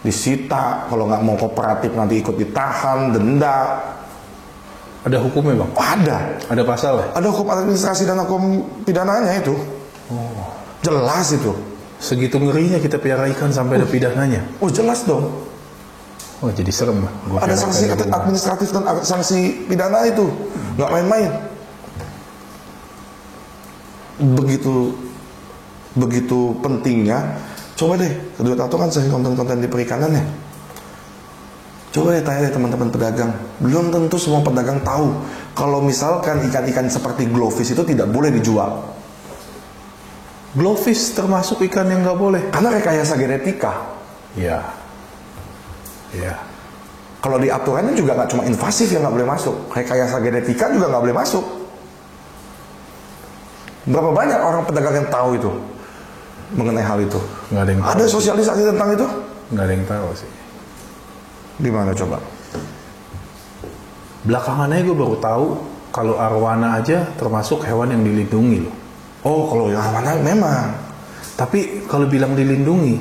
Speaker 2: disita, kalau nggak mau kooperatif nanti ikut ditahan, denda.
Speaker 1: Ada hukumnya, Bang?
Speaker 2: Ada
Speaker 1: pasal ya?
Speaker 2: Ada hukum administrasi dan hukum pidananya itu. Jelas itu.
Speaker 1: Segitu ngerinya kita pelihara ikan sampai ada pidananya.
Speaker 2: Jelas dong.
Speaker 1: Jadi serem.
Speaker 2: Ada sanksi administratif dan sanksi pidana itu. Nggak main-main. Begitu pentingnya. Coba deh, kedua tato kan sering konten-konten di perikanannya. Coba deh tanya deh teman-teman pedagang. Belum tentu semua pedagang tahu kalau misalkan ikan-ikan seperti glowfish itu tidak boleh dijual.
Speaker 1: Glowfish termasuk ikan yang nggak boleh?
Speaker 2: Karena rekayasa genetika.
Speaker 1: Iya.
Speaker 2: Kalau di aturannya juga nggak cuma invasif yang nggak boleh masuk, rekayasa genetika juga nggak boleh masuk. Berapa banyak orang pedagang yang tahu itu mengenai hal itu?
Speaker 1: Nggak ada yang tahu.
Speaker 2: Ada sosialisasi tentang itu?
Speaker 1: Nggak ada yang tahu sih.
Speaker 2: Di mana coba?
Speaker 1: Belakangan aja gue baru tahu kalau arwana aja termasuk hewan yang dilindungi loh.
Speaker 2: Oh, kalau yang arwana memang.
Speaker 1: Tapi kalau bilang dilindungi,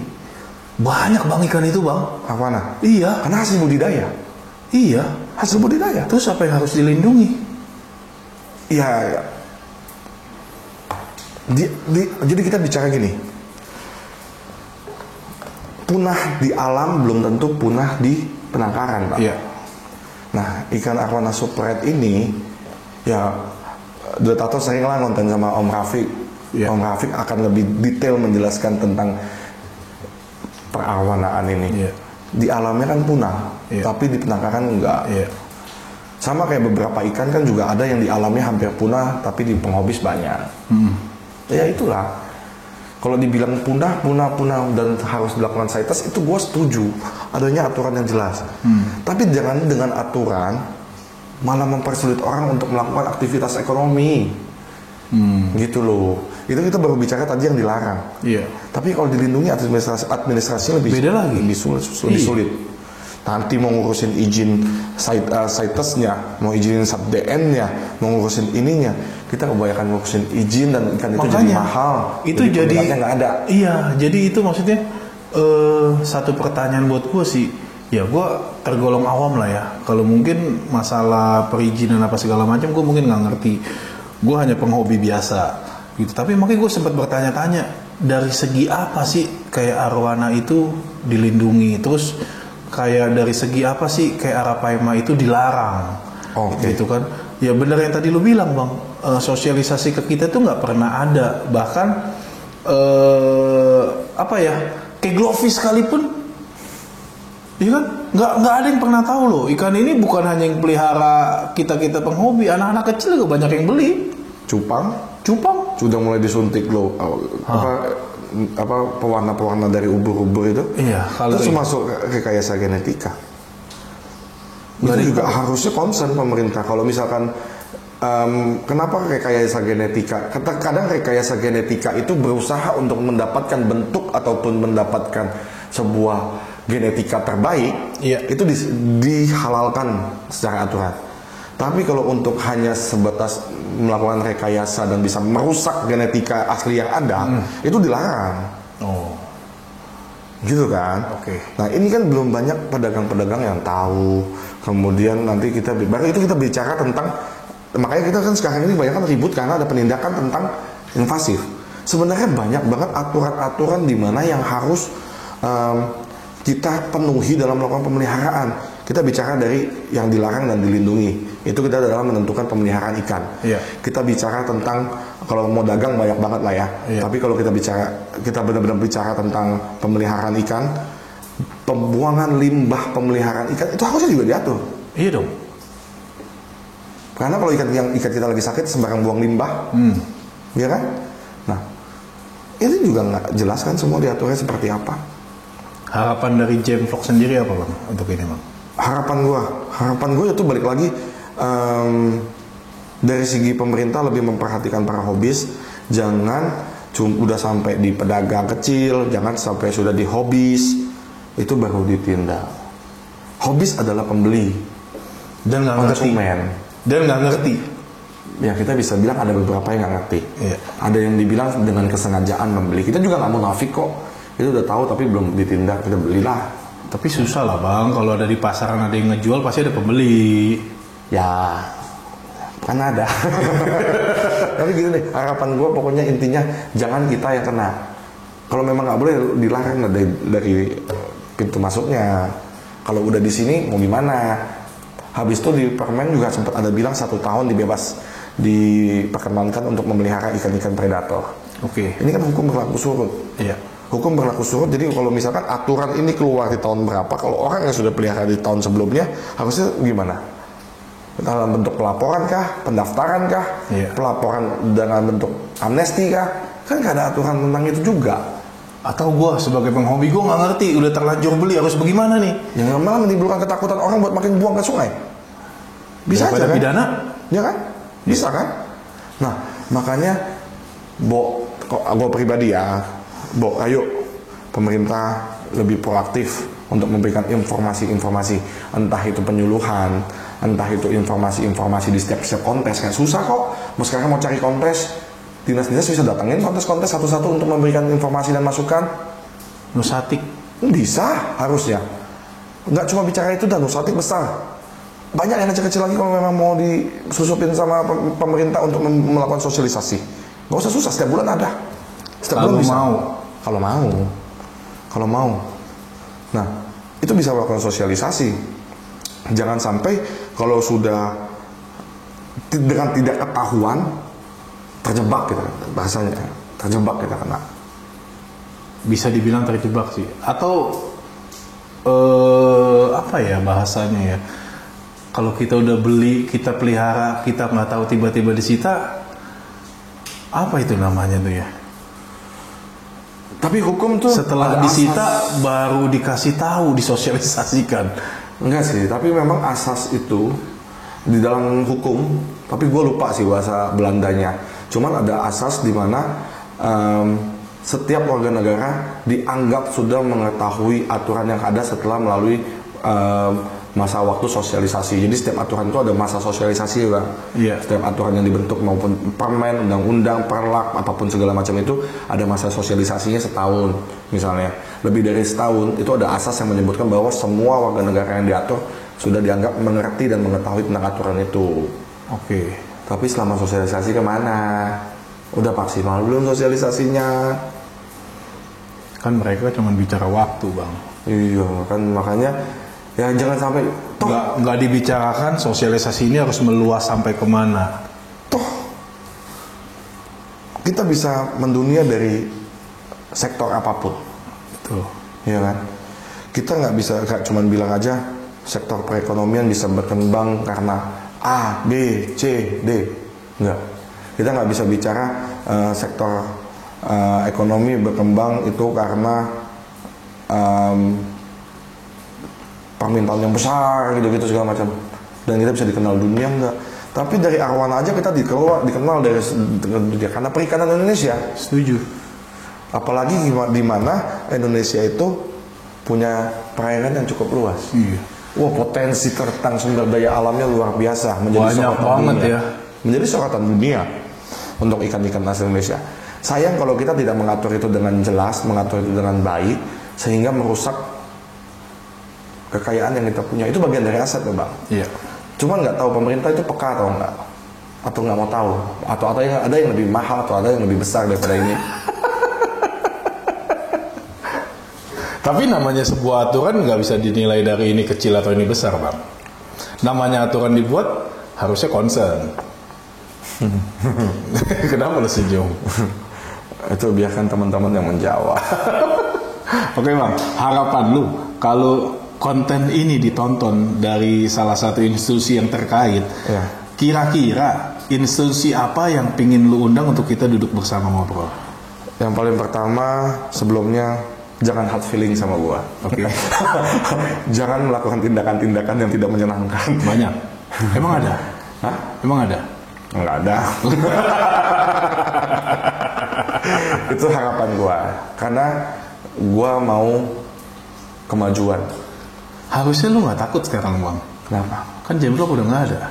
Speaker 1: banyak bang ikan itu bang.
Speaker 2: Arwana?
Speaker 1: Iya.
Speaker 2: Karena hasil budidaya.
Speaker 1: Iya.
Speaker 2: Hasil budidaya.
Speaker 1: Terus apa yang harus dilindungi?
Speaker 2: Iya. Jadi kita bicara gini. Punah di alam belum tentu punah di penangkaran, Pak.
Speaker 1: Iya.
Speaker 2: Nah, ikan arwana super red ini, ya, The Tato sering lah konten sama Om Rafiq.
Speaker 1: Iya.
Speaker 2: Om Rafiq akan lebih detail menjelaskan tentang perarwanaan ini.
Speaker 1: Iya.
Speaker 2: Di alamnya kan punah,
Speaker 1: Iya.
Speaker 2: tapi di penangkaran enggak.
Speaker 1: Iya.
Speaker 2: Sama kayak beberapa ikan kan juga ada yang di alamnya hampir punah, tapi di penghobis banyak. Ya itulah. Kalau dibilang punah dan harus dilakukan CITES, itu gue setuju. Adanya aturan yang jelas. Tapi jangan dengan aturan malah mempersulit orang untuk melakukan aktivitas ekonomi. Gitu loh. Itu kita baru bicara tadi yang dilarang.
Speaker 1: Iya.
Speaker 2: Tapi kalau dilindungi administrasi lebih
Speaker 1: Beda lagi.
Speaker 2: lebih sulit. Nanti mau ngurusin izin CITES-nya, mau izinin SAPDN-nya, mau ngurusin ininya, kita kebanyakan ngurusin izin dan ikan itu jadi mahal.
Speaker 1: Itu jadi
Speaker 2: nggak ada.
Speaker 1: Iya, jadi itu maksudnya satu pertanyaan buat gue sih. Ya gue tergolong awam lah ya. Kalau mungkin masalah perizinan apa segala macam, gue mungkin nggak ngerti. Gue hanya penghobi biasa gitu. Tapi makanya gue sempat bertanya-tanya dari segi apa sih kayak arwana itu dilindungi, terus kayak dari segi apa sih kayak arapaima itu dilarang, gitu kan? Ya benar yang tadi lu bilang bang, sosialisasi ke kita tuh nggak pernah ada, bahkan apa ya, kayak glowfish sekalipun, ya kan? Nggak ada yang pernah tahu loh, ikan ini bukan hanya yang pelihara kita penghobi, anak-anak kecil juga banyak yang beli. Cupang
Speaker 2: sudah mulai disuntik loh, apa pewarna dari ubur-ubur itu.
Speaker 1: Iya,
Speaker 2: terus masuk rekayasa genetika. Itu juga harusnya concern pemerintah. Kalau misalkan kenapa rekayasa genetika? Kadang rekayasa genetika itu berusaha untuk mendapatkan bentuk ataupun mendapatkan sebuah genetika terbaik.
Speaker 1: Iya.
Speaker 2: Itu dihalalkan secara aturan. Tapi kalau untuk hanya sebatas melakukan rekayasa dan bisa merusak genetika asli yang ada, itu dilarang.
Speaker 1: Oh,
Speaker 2: gitu kan?
Speaker 1: Oke.
Speaker 2: Nah ini kan belum banyak pedagang-pedagang yang tahu. Kemudian nanti baru itu kita bicara tentang, makanya kita kan sekarang ini banyak kan ribut karena ada penindakan tentang invasif. Sebenarnya banyak banget aturan-aturan di mana yang harus kita penuhi dalam melakukan pemeliharaan. Kita bicara dari yang dilarang dan dilindungi. Itu kita dalam menentukan pemeliharaan ikan.
Speaker 1: Iya.
Speaker 2: Kita bicara tentang, kalau mau dagang banyak banget lah ya.
Speaker 1: Iya.
Speaker 2: Tapi kalau kita benar-benar bicara tentang pemeliharaan ikan, pembuangan limbah pemeliharaan ikan itu harusnya juga diatur.
Speaker 1: Iya dong.
Speaker 2: Karena kalau ikan kita lagi sakit sembarang buang limbah, ya kan? Nah, ini juga nggak jelas kan semua diaturnya seperti apa.
Speaker 1: Harapan dari Gemvlog sendiri apa bang untuk ini bang?
Speaker 2: Harapan gue itu balik lagi dari segi pemerintah lebih memperhatikan para hobis. Jangan udah sampai di pedagang kecil, jangan sampai sudah di hobis itu baru ditindak. Hobis adalah pembeli
Speaker 1: dan nggak ngerti.
Speaker 2: Ya kita bisa bilang ada beberapa yang nggak ngerti.
Speaker 1: Iya.
Speaker 2: Ada yang dibilang dengan kesengajaan membeli. Kita juga nggak munafik kok. Itu udah tahu tapi belum ditindak, kita belilah.
Speaker 1: Tapi susah lah bang, kalau ada di pasaran ada yang ngejual pasti ada pembeli.
Speaker 2: Ya, kan ada. Tapi gitu deh, harapan gue pokoknya intinya jangan kita yang kena. Kalau memang nggak boleh dilarang dari pintu masuknya. Kalau udah di sini mau gimana? Habis itu di permen juga sempat ada bilang 1 tahun diperkenankan untuk memelihara ikan-ikan predator.
Speaker 1: Oke.
Speaker 2: Ini kan hukum berlaku surut.
Speaker 1: Iya.
Speaker 2: Hukum berlaku surut, jadi kalau misalkan aturan ini keluar di tahun berapa, kalau orang yang sudah pelihara di tahun sebelumnya, harusnya gimana? Dalam bentuk pelaporan kah? Pendaftaran kah?
Speaker 1: Iya.
Speaker 2: Pelaporan dengan bentuk amnesti kah? Kan gak ada aturan tentang itu juga.
Speaker 1: Atau gue sebagai penghobi gue nggak ngerti, udah terlanjur beli harus bagaimana nih?
Speaker 2: Yang malah menimbulkan ketakutan orang buat makin buang ke sungai. Bisa aja kan?
Speaker 1: Pidana?
Speaker 2: Ya kan? Bisa kan? Nah, makanya gue pribadi ya, ayo pemerintah lebih proaktif untuk memberikan informasi-informasi, entah itu penyuluhan, entah itu informasi-informasi di setiap kontes. Kayak susah kok, sekarang mau cari kontes, dinas-dinas bisa datangin kontes-kontes satu-satu untuk memberikan informasi dan masukan.
Speaker 1: Nusatik
Speaker 2: Bisa, harusnya. Nggak cuma bicara itu dan Nusatik besar. Banyak yang kecil-kecil lagi kalau memang mau disusupin sama pemerintah untuk melakukan sosialisasi. Nggak usah susah, setiap bulan ada. Setiap
Speaker 1: kalau
Speaker 2: bulan bisa.
Speaker 1: mau.
Speaker 2: Kalau mau. Nah, itu bisa melakukan sosialisasi. Jangan sampai kalau sudah dengan tidak ketahuan terjebak kita, bahasanya terjebak kita kena.
Speaker 1: Bisa dibilang terjebak sih, atau apa ya bahasanya ya, kalau kita udah beli, kita pelihara, kita nggak tahu tiba-tiba disita, apa itu namanya tuh ya?
Speaker 2: Tapi hukum tuh
Speaker 1: Setelah disita baru dikasih tahu, disosialisasikan.
Speaker 2: Enggak sih, tapi memang asas itu di dalam hukum, tapi gue lupa sih bahasa Belandanya. Cuman ada asas di mana setiap warga negara dianggap sudah mengetahui aturan yang ada setelah melalui masa waktu sosialisasi. Jadi setiap aturan itu ada masa sosialisasi, Bang.
Speaker 1: Iya.
Speaker 2: Setiap aturan yang dibentuk maupun permen, undang-undang, perlak, apapun segala macam itu ada masa sosialisasinya setahun. Misalnya lebih dari setahun itu ada asas yang menyebutkan bahwa semua warga negara yang diatur sudah dianggap mengerti dan mengetahui tentang aturan itu.
Speaker 1: Oke.
Speaker 2: Tapi selama sosialisasi kemana? Udah maksimal belum sosialisasinya?
Speaker 1: Kan mereka cuma bicara waktu, Bang.
Speaker 2: Iya, kan makanya ya jangan sampai
Speaker 1: Nggak dibicarakan sosialisasi ini harus meluas sampai kemana.
Speaker 2: toh kita bisa mendunia dari sektor apapun,
Speaker 1: Tuh.
Speaker 2: ya kan? Kita nggak bisa kayak cuman bilang aja sektor perekonomian bisa berkembang karena A, B, C, D. Enggak. Kita nggak bisa bicara sektor ekonomi berkembang itu karena permintaan yang besar gitu-gitu segala macam. Dan kita bisa dikenal dunia enggak. Tapi dari arwana aja kita dikenal dari dunia karena perikanan Indonesia.
Speaker 1: Setuju.
Speaker 2: Apalagi di mana Indonesia itu punya perairan yang cukup luas.
Speaker 1: Iya.
Speaker 2: Wah, potensi tentang sumber daya alamnya luar biasa, menjadi
Speaker 1: Banyak
Speaker 2: sorotan
Speaker 1: banget
Speaker 2: dunia.
Speaker 1: ya.
Speaker 2: Menjadi sorotan dunia untuk ikan-ikan asli Indonesia. Sayang kalau kita tidak mengatur itu dengan jelas, mengatur itu dengan baik, sehingga merusak kekayaan yang kita punya. Itu bagian dari aset ya, Bang.
Speaker 1: Iya.
Speaker 2: Cuman nggak tahu pemerintah itu peka atau enggak, atau nggak mau tahu, atau ada yang lebih mahal atau ada yang lebih besar daripada ini.
Speaker 1: Tapi namanya sebuah aturan nggak bisa dinilai dari ini kecil atau ini besar, Bang. Namanya aturan dibuat harusnya concern. Kenapa lu senyum?
Speaker 2: Itu biarkan teman-teman yang menjawab.
Speaker 1: Oke, Bang, harapan lu kalau konten ini ditonton dari salah satu institusi yang terkait,
Speaker 2: Ya.
Speaker 1: kira-kira institusi apa yang pingin lu undang untuk kita duduk bersama ngobrol?
Speaker 2: Yang paling pertama, sebelumnya jangan hard feeling sama gua.
Speaker 1: Oke.
Speaker 2: Jangan melakukan tindakan-tindakan yang tidak menyenangkan.
Speaker 1: Banyak. Emang ada?
Speaker 2: Hah?
Speaker 1: Emang ada?
Speaker 2: Enggak ada. Itu harapan gua. Karena gua mau kemajuan.
Speaker 1: Harusnya lu nggak takut sekarang, Bang.
Speaker 2: Kenapa?
Speaker 1: Kan Jemblok udah nggak ada.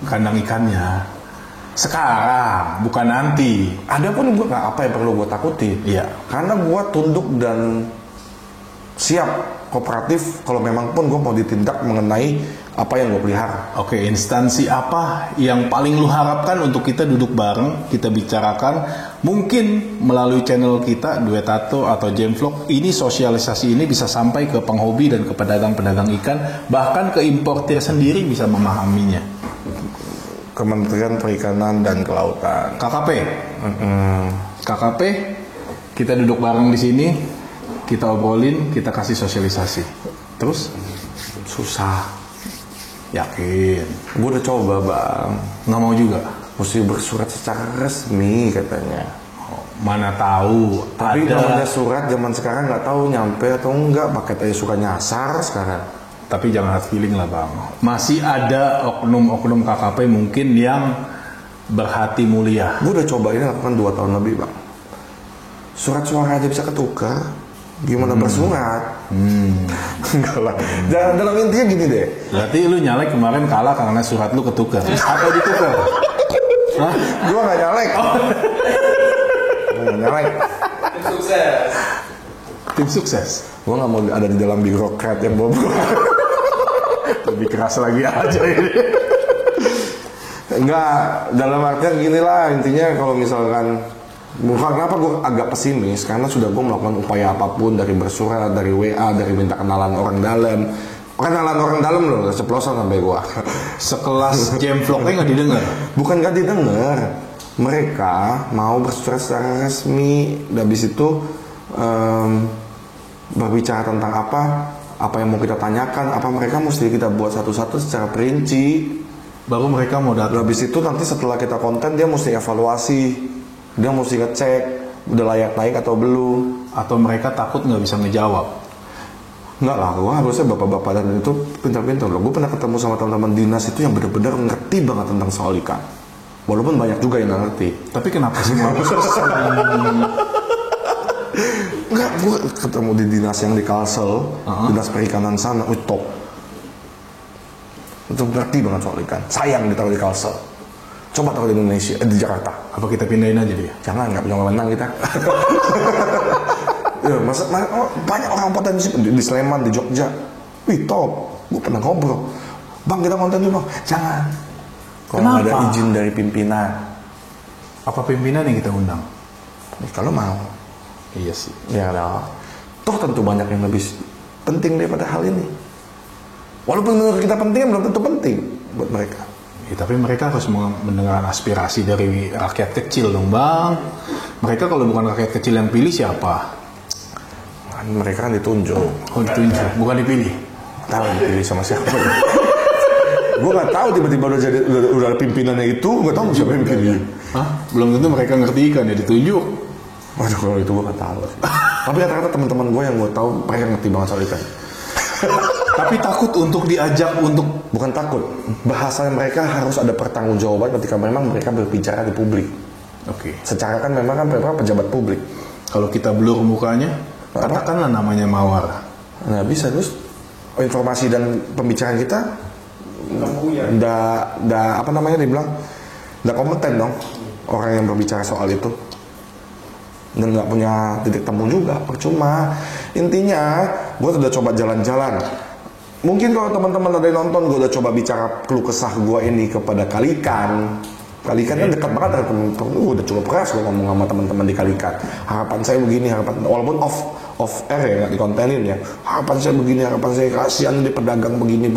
Speaker 1: Kandang ikannya. Sekarang, bukan nanti.
Speaker 2: Ada pun gua nggak apa yang perlu gua takuti.
Speaker 1: Iya.
Speaker 2: Karena gua tunduk dan siap kooperatif kalau memang pun gua mau ditindak mengenai apa yang gua pelihara.
Speaker 1: Oke, instansi apa yang paling lu harapkan untuk kita duduk bareng, kita bicarakan, mungkin melalui channel kita, Duet Tato atau Jemvlog, ini sosialisasi ini bisa sampai ke penghobi dan ke pedagang-pedagang ikan, bahkan ke importir sendiri bisa memahaminya.
Speaker 2: Kementerian Perikanan dan Kelautan.
Speaker 1: KKP, KKP, kita duduk bareng di sini, kita obrolin, kita kasih sosialisasi. Terus?
Speaker 2: Susah.
Speaker 1: Yakin?
Speaker 2: Gue udah coba, Bang.
Speaker 1: Nggak mau juga?
Speaker 2: Mesti bersurat secara resmi katanya.
Speaker 1: Mana tahu.
Speaker 2: Tapi
Speaker 1: ada.
Speaker 2: namanya surat zaman sekarang nggak tahu nyampe atau enggak. Paket aja suka nyasar sekarang.
Speaker 1: Tapi jangan hard feeling lah, Bang. Masih ada oknum-oknum KKP mungkin yang berhati mulia.
Speaker 2: Gue udah coba ini lakukan 2 tahun lebih, Bang. Surat suara aja bisa ketukar. Gimana bersurat? Enggak lah. Dalam intinya gini deh.
Speaker 1: Berarti lu nyalek kemarin kalah karena surat lu ketukar. Atau ditukar? Hah?
Speaker 2: Gua nggak nyalek. Gua nggak nyalek.
Speaker 1: Tim sukses.
Speaker 2: Gua nggak mau ada di dalam birokrat yang bobrok.
Speaker 1: Lebih keras lagi aja ini.
Speaker 2: Enggak, dalam artian gini lah, intinya kalau misalkan bukan kenapa gue agak pesimis, karena sudah gue melakukan upaya apapun, dari bersurat, dari WA, dari minta kenalan orang dalam. Kenalan orang dalam loh, ceplosan sampai gue.
Speaker 1: Sekelas Jemvlognya nggak didengar?
Speaker 2: Bukan nggak didengar, mereka mau bersurat secara resmi, dan habis itu berbicara tentang apa yang mau kita tanyakan, apa mereka mesti kita buat satu-satu secara perinci.
Speaker 1: Baru mereka mau datang.
Speaker 2: Habis itu nanti setelah kita konten dia mesti evaluasi, dia mesti ngecek udah layak naik atau belum.
Speaker 1: Atau mereka takut nggak bisa ngejawab?
Speaker 2: Enggak lah, gue harusnya bapak-bapak dan itu pintar-pintar loh. Gue pernah ketemu sama teman-teman dinas itu yang benar-benar ngerti banget tentang soal ikan. Walaupun banyak juga yang nggak ngerti.
Speaker 1: Tapi kenapa semua
Speaker 2: Enggak, gue ketemu di dinas yang di Kalsel, dinas perikanan sana, top. Itu ngerti banget soal ikan. Sayang ditaruh di Kalsel. Coba taruh di Indonesia, di Jakarta.
Speaker 1: Apa kita pindahin aja dia?
Speaker 2: Jangan, nggak punya wewenang kita. Ya, banyak orang potensi di Sleman, di Jogja. Wih, top. Gue pernah ngobrol. Bang, kita konten dulu, Bang. Jangan. Kalau nggak ada izin dari pimpinan.
Speaker 1: Apa pimpinan yang kita undang?
Speaker 2: Kalau mau.
Speaker 1: Iya sih.
Speaker 2: Ya, ada. Toh tentu banyak yang lebih penting daripada hal ini. Walaupun menurut kita penting, belum tentu penting buat mereka.
Speaker 1: Ya, tapi mereka harus mendengar aspirasi dari rakyat kecil dong, Bang. Mereka kalau bukan rakyat kecil yang pilih siapa?
Speaker 2: Mereka kan ditunjuk.
Speaker 1: Oh, ditunjuk, bukan dipilih.
Speaker 2: Tahu dipilih sama siapa? Gue nggak tahu tiba-tiba udah ada pimpinannya itu, nggak tahu siapa yang pilih.
Speaker 1: Hah? Belum tentu mereka ngerti ikan ya ditunjuk.
Speaker 2: Waduh, kalau itu gue nggak tahu. Tapi rata-rata teman-teman gue yang gue tahu mereka ngerti banget soal ikan.
Speaker 1: Tapi takut untuk diajak untuk...
Speaker 2: Bukan takut, bahasanya mereka harus ada pertanggungjawaban ketika memang mereka berbicara di publik.
Speaker 1: Oke.
Speaker 2: Secara kan memang kan mereka pejabat publik.
Speaker 1: Kalau kita blur mukanya, katakanlah namanya Mawar.
Speaker 2: Nah bisa, terus informasi dan pembicaraan kita nggak apa namanya dibilang nggak kompeten dong orang yang berbicara soal itu, dan nggak punya titik temu juga, percuma. Intinya gue udah coba jalan-jalan. Mungkin kalau teman-teman ada yang nonton, gue udah coba bicara keluh kesah gue ini kepada Kalikan. Kalikan kan dekat banget dengan teman-teman. Udah cukup keras gue ngomong sama teman-teman di Kalikan. Harapan saya begini, walaupun off air ya, nggak dikontenin ya. Harapan saya begini, harapan saya kasihan di pedagang begini.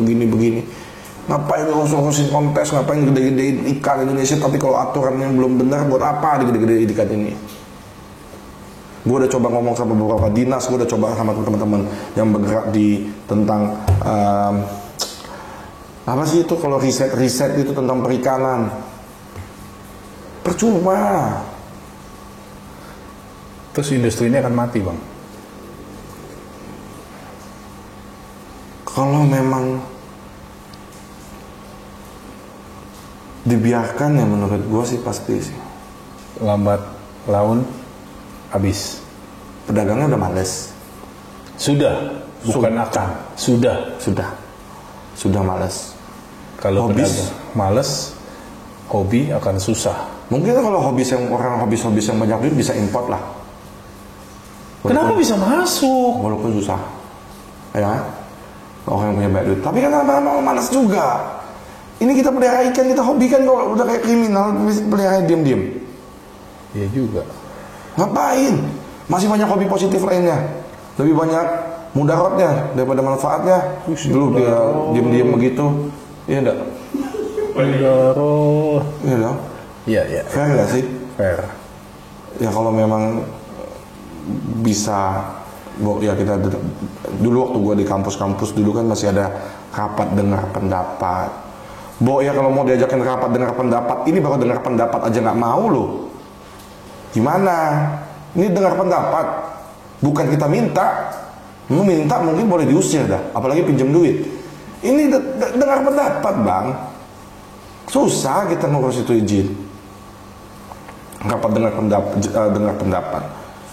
Speaker 2: Ngapain ngurusin kontes, ngapain gede-gedein ikan Indonesia, tapi kalau aturannya belum benar, buat apa digede-gedein ikan ini? Gue udah coba ngomong sama beberapa dinas, gue udah coba sama teman-teman yang bergerak di tentang apa sih itu kalau riset itu tentang perikanan. Percuma.
Speaker 1: Terus industri ini akan mati, Bang.
Speaker 2: Kalau memang dibiarkan ya menurut gue sih pasti sih.
Speaker 1: Lambat laun habis.
Speaker 2: Pedagangnya udah males.
Speaker 1: Sudah, bukan akan. Sudah
Speaker 2: males.
Speaker 1: Kalau pedagang males, hobi akan susah.
Speaker 2: Mungkin kalau hobis yang banyak duit bisa import lah.
Speaker 1: Kenapa bisa masuk?
Speaker 2: Walaupun susah, ya. Orang yang punya banyak duit. Tapi kan lama-lama malas juga. Ini kita pelihara ikan, kita hobi kan kalau udah kayak kriminal, pelihara diam-diam.
Speaker 1: Iya juga.
Speaker 2: Ngapain? Masih banyak hobi positif lainnya. Lebih banyak mudaratnya daripada manfaatnya. Dulu dia diam-diam begitu, iya enggak?
Speaker 1: Mudarat.
Speaker 2: Iya dong.
Speaker 1: Iya.
Speaker 2: Fair nggak sih?
Speaker 1: Fair.
Speaker 2: Ya kalau memang bisa, ya kita dulu waktu gua di kampus dulu kan masih ada rapat dengar pendapat. Ya kalau mau diajakin rapat dengar pendapat, ini baru dengar pendapat aja nggak mau loh. Gimana? Ini dengar pendapat, bukan kita minta. Lu minta mungkin boleh diusir dah, apalagi pinjam duit. Ini dengar pendapat, Bang. Susah kita ngurus itu izin. Rapat dengar pendapat.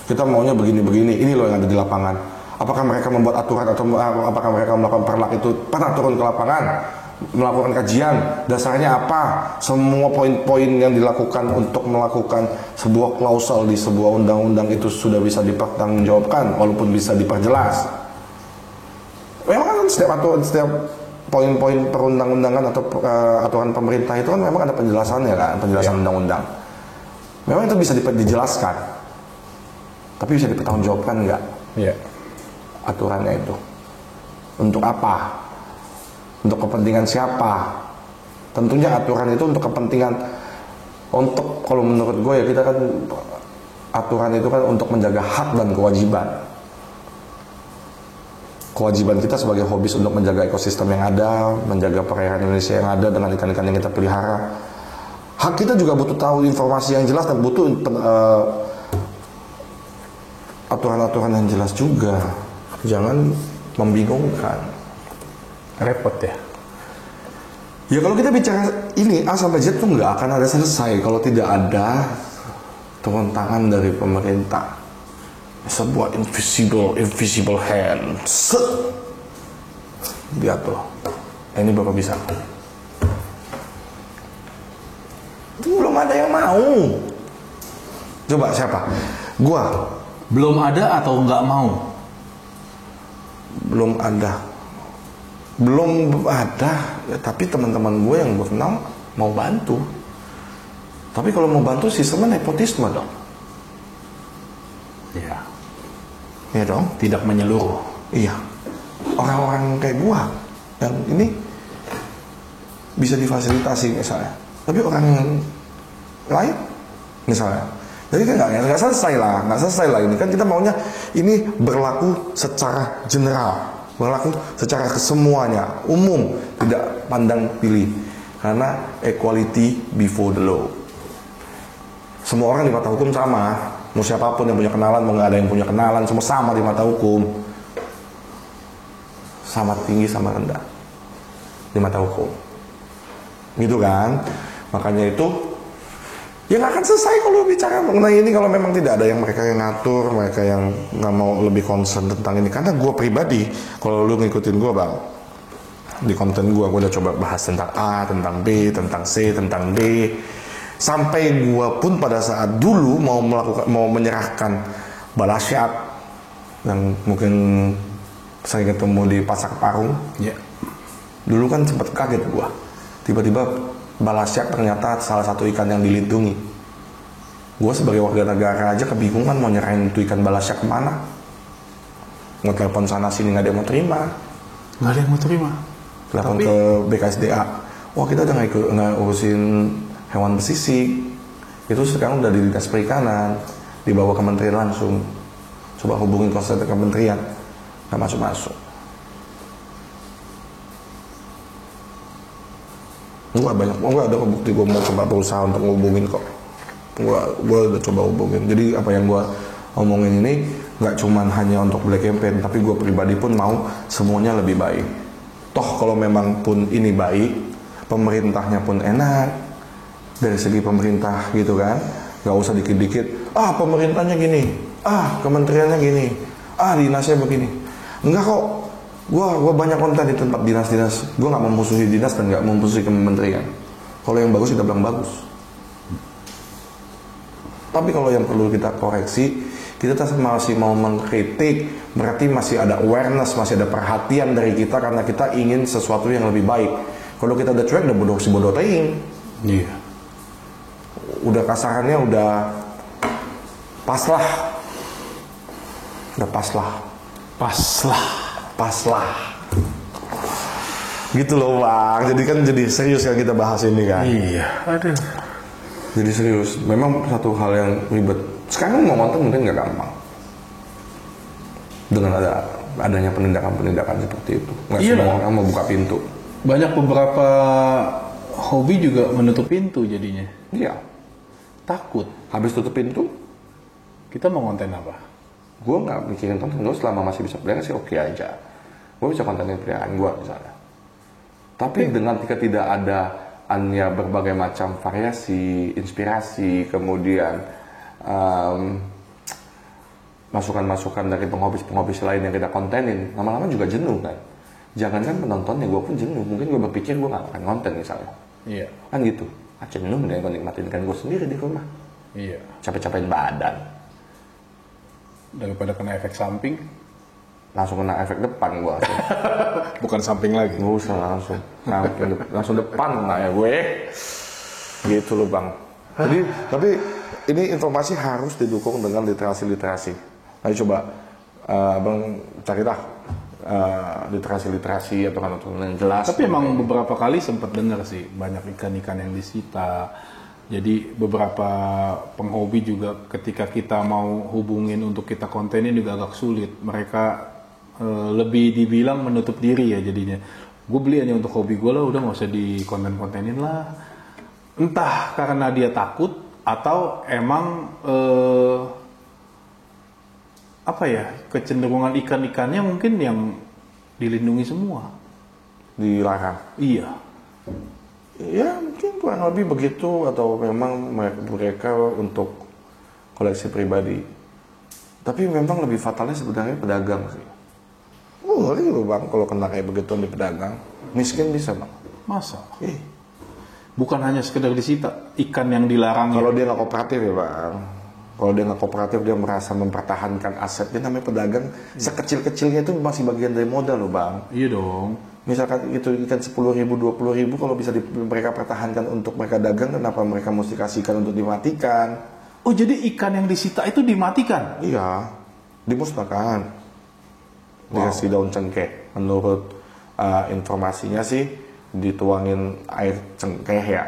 Speaker 2: Kita maunya begini-begini. Ini loh yang ada di lapangan. Apakah mereka membuat aturan atau apakah mereka melakukan perlak itu pernah turun ke lapangan, melakukan kajian, dasarnya apa? Semua poin-poin yang dilakukan untuk melakukan sebuah klausel di sebuah undang-undang itu sudah bisa dipertanggungjawabkan, walaupun bisa diperjelas. Memang kan setiap poin-poin perundang-undangan atau aturan pemerintah itu kan memang ada penjelasannya kan, penjelasan undang-undang. Memang itu bisa dijelaskan, tapi bisa dipertanggungjawabkan nggak?
Speaker 1: Iya.
Speaker 2: Aturannya itu untuk apa? Untuk kepentingan siapa? Tentunya aturan itu untuk kepentingan, untuk, kalau menurut gue ya, kita kan aturan itu kan untuk menjaga hak dan kewajiban. Kewajiban kita sebagai hobis untuk menjaga ekosistem yang ada, menjaga perairan Indonesia yang ada dengan ikan-ikan yang kita pelihara. Hak kita juga butuh tahu informasi yang jelas dan butuh aturan-aturan yang jelas juga. Jangan membingungkan.
Speaker 1: Repot ya.
Speaker 2: Ya kalau kita bicara ini A sampai Z tuh nggak akan ada selesai kalau tidak ada turun tangan dari pemerintah. Sebuah invisible hand. Set. Lihat tuh. Ini bapak bisa. Belum ada yang mau. Coba siapa? Gua.
Speaker 1: Belum ada atau nggak mau?
Speaker 2: Belum ada, ya, tapi teman-teman gue yang gue kenal mau bantu. Tapi kalau mau bantu sistemnya nepotisme dong.
Speaker 1: Iya.
Speaker 2: Iya dong.
Speaker 1: Tidak menyeluruh.
Speaker 2: Iya. Orang-orang kayak gue yang ini bisa difasilitasi misalnya. Tapi orang yang lain misalnya. Jadi kan nggak selesai lah ini kan kita maunya ini berlaku secara general, berlaku secara kesemuanya, umum, tidak pandang pilih, karena equality before the law. Semua orang di mata hukum sama, mau siapapun yang punya kenalan, mau nggak ada yang punya kenalan, semua sama di mata hukum, sama tinggi sama rendah di mata hukum, gitu kan? Makanya itu. Ya nggak akan selesai kalau bicara mengenai ini kalau memang tidak ada yang mereka yang ngatur, mereka yang nggak mau lebih concern tentang ini. Karena gue pribadi, kalau lu ngikutin gue bang, di konten gue udah coba bahas tentang A, tentang B, tentang C, tentang D. Sampai gue pun pada saat dulu mau menyerahkan Balasyat yang mungkin saya ketemu di Pasar Parung.
Speaker 1: Ya.
Speaker 2: Dulu kan sempat kaget gue, tiba-tiba Balasyat ternyata salah satu ikan yang dilindungi. Gue sebagai warga negara aja kebingungan mau nyerahin itu ikan Balasyat kemana. Nge-telepon sana sini nggak ada yang mau terima.
Speaker 1: Nggak ada yang mau terima.
Speaker 2: Telepon ke BKSDA. Wah kita udah nggak urusin hewan bersisik. Itu sekarang udah di Dinas Perikanan, dibawa kementerian langsung. Coba hubungin konsen kementerian, nggak masuk-masuk. Enggak ada bukti. Gue mau coba berusaha untuk ngubungin kok. Gue udah coba hubungin. Jadi apa yang gue omongin ini nggak cuman hanya untuk Black Campaign, tapi gue pribadi pun mau semuanya lebih baik. Toh kalau memang pun ini baik, pemerintahnya pun enak dari segi pemerintah gitu kan, nggak usah dikit-dikit. Pemerintahnya gini, kementeriannya gini, dinasnya begini. Enggak kok. Gue banyak konten di tempat dinas-dinas. Gue nggak memusuhi dinas dan nggak memusuhi kementerian. Kalau yang bagus kita bilang bagus. Tapi kalau yang perlu kita koreksi, kita masih mau mengkritik, berarti masih ada awareness, masih ada perhatian dari kita karena kita ingin sesuatu yang lebih baik. Kalau kita udah cuek, udah bodoh teing.
Speaker 1: Iya.
Speaker 2: Udah kasarannya udah paslah. Gitu loh bang. Jadi kan jadi serius kan kita bahas ini kan.
Speaker 1: Iya. Aduh.
Speaker 2: Jadi serius. Memang satu hal yang ribet. Sekarang mau nonton mungkin nggak gampang. Dengan adanya penindakan seperti itu. Nggak semua orang mau buka pintu.
Speaker 1: Banyak beberapa hobi juga menutup pintu jadinya.
Speaker 2: Iya.
Speaker 1: Takut.
Speaker 2: Habis tutup pintu,
Speaker 1: kita mau konten apa?
Speaker 2: gue nggak mikirin konten gue selama masih bisa pelihara sih oke aja. Gue bisa kontenin peliharaan gue misalnya. Tapi dengan tidak ada berbagai macam variasi, inspirasi, kemudian masukan-masukan dari penghobi-penghobi lain yang kita kontenin, lama-lama juga jenuh kan. Jangankan penontonnya, gue pun jenuh. Mungkin gue berpikir gue gak akan konten misalnya.
Speaker 1: Iya.
Speaker 2: Kan gitu. Jenuh mending gue nikmatin kan gue sendiri di rumah.
Speaker 1: Iya.
Speaker 2: Capek-capekin badan.
Speaker 1: Daripada kena efek samping.
Speaker 2: Langsung kena efek depan gue.
Speaker 1: Bukan samping lagi.
Speaker 2: Gak usah langsung depan lah ya gue. Gitu loh bang. Jadi tapi ini informasi harus didukung dengan literasi. Ayo coba abang carilah literasi atau kan yang jelas.
Speaker 1: Tapi emang beberapa kali sempat dengar sih banyak ikan-ikan yang disita. Jadi beberapa penghobi juga ketika kita mau hubungin untuk kita kontenin juga agak sulit. Mereka lebih dibilang menutup diri ya jadinya. Gue beli hanya untuk hobi gue lah, udah nggak usah di kontenin lah. Entah karena dia takut atau emang apa ya, kecenderungan ikan-ikannya mungkin yang dilindungi semua.
Speaker 2: Dilarang.
Speaker 1: Iya.
Speaker 2: Ya mungkin kurang lebih begitu, atau memang mereka untuk koleksi pribadi. Tapi memang lebih fatalnya sebenarnya pedagang sih. Ngeri loh bang kalau kena kayak begitu di pedagang. Miskin bisa bang.
Speaker 1: Masa? Bukan hanya sekedar disita, ikan yang dilarang.
Speaker 2: Kalau dia nggak kooperatif ya bang. Kalau dia nggak kooperatif, dia merasa mempertahankan asetnya, namanya pedagang. Sekecil-kecilnya itu masih bagian dari modal loh bang.
Speaker 1: Iya dong.
Speaker 2: Misalkan itu ikan 10.000, 20.000, kalau bisa mereka pertahankan untuk mereka dagang, kenapa mereka mesti kasihkan untuk dimatikan?
Speaker 1: Oh jadi ikan yang disita itu dimatikan?
Speaker 2: Iya, dimusnahkan. Dikasih daun cengkeh. Menurut informasinya sih dituangin air cengkeh ya,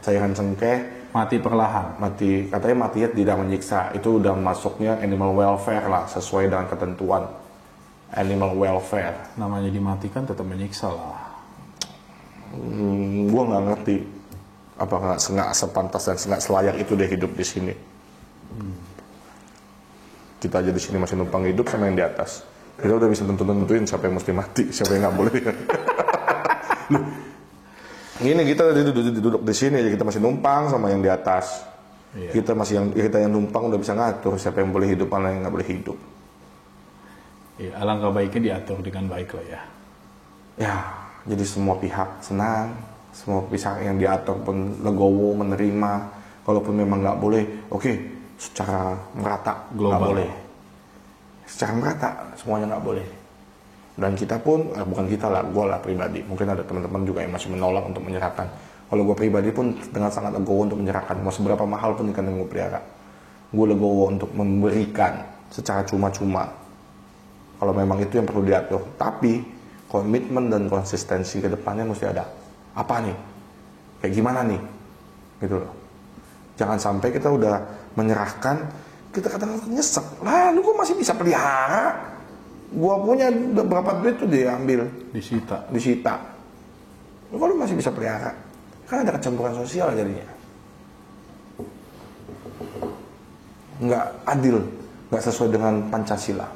Speaker 2: cairan cengkeh.
Speaker 1: Mati perlahan.
Speaker 2: Mati, katanya matinya tidak menyiksa. Itu udah masuknya animal welfare lah, sesuai dengan ketentuan animal welfare.
Speaker 1: Namanya dimatikan tetap menyiksa lah.
Speaker 2: Gua nggak ngerti apakah nggak sepantas dan nggak selayak itu deh hidup di sini. Kita aja di sini masih numpang hidup sama yang di atas. Kita udah bisa tentuin siapa yang mesti mati, siapa yang nggak boleh. Loh, ini kita duduk di sini aja, kita masih numpang sama yang di atas. Iya. Kita yang numpang udah bisa ngatur siapa yang boleh hidup, mana yang nggak boleh hidup.
Speaker 1: Ya, alangkah baiknya diatur dengan baik lah ya.
Speaker 2: Ya, jadi semua pihak senang, semua pihak yang diatur pun legowo menerima. Kalaupun memang nggak boleh, oke, secara merata nggak boleh. Secara merata semuanya nggak boleh. Dan kita pun, bukan kita lah, gue lah pribadi. Mungkin ada teman-teman juga yang masih menolak untuk menyerahkan. Kalau gue pribadi pun dengan sangat legowo untuk menyerahkan. Mau seberapa mahal pun ikan yang gue pelihara, gue legowo untuk memberikan secara cuma-cuma. Kalau memang itu yang perlu diatur. Tapi komitmen dan konsistensi ke depannya mesti ada. Apa nih? Kayak gimana nih? Gitu loh. Jangan sampai kita udah menyerahkan, kita kadang-kadang nyesek. Lalu gue masih bisa pelihara. Gua punya berapa duit tuh diambil, disita. Kalau masih bisa pelihara, kan ada kecemburuan sosial jadinya. Nggak adil, nggak sesuai dengan Pancasila.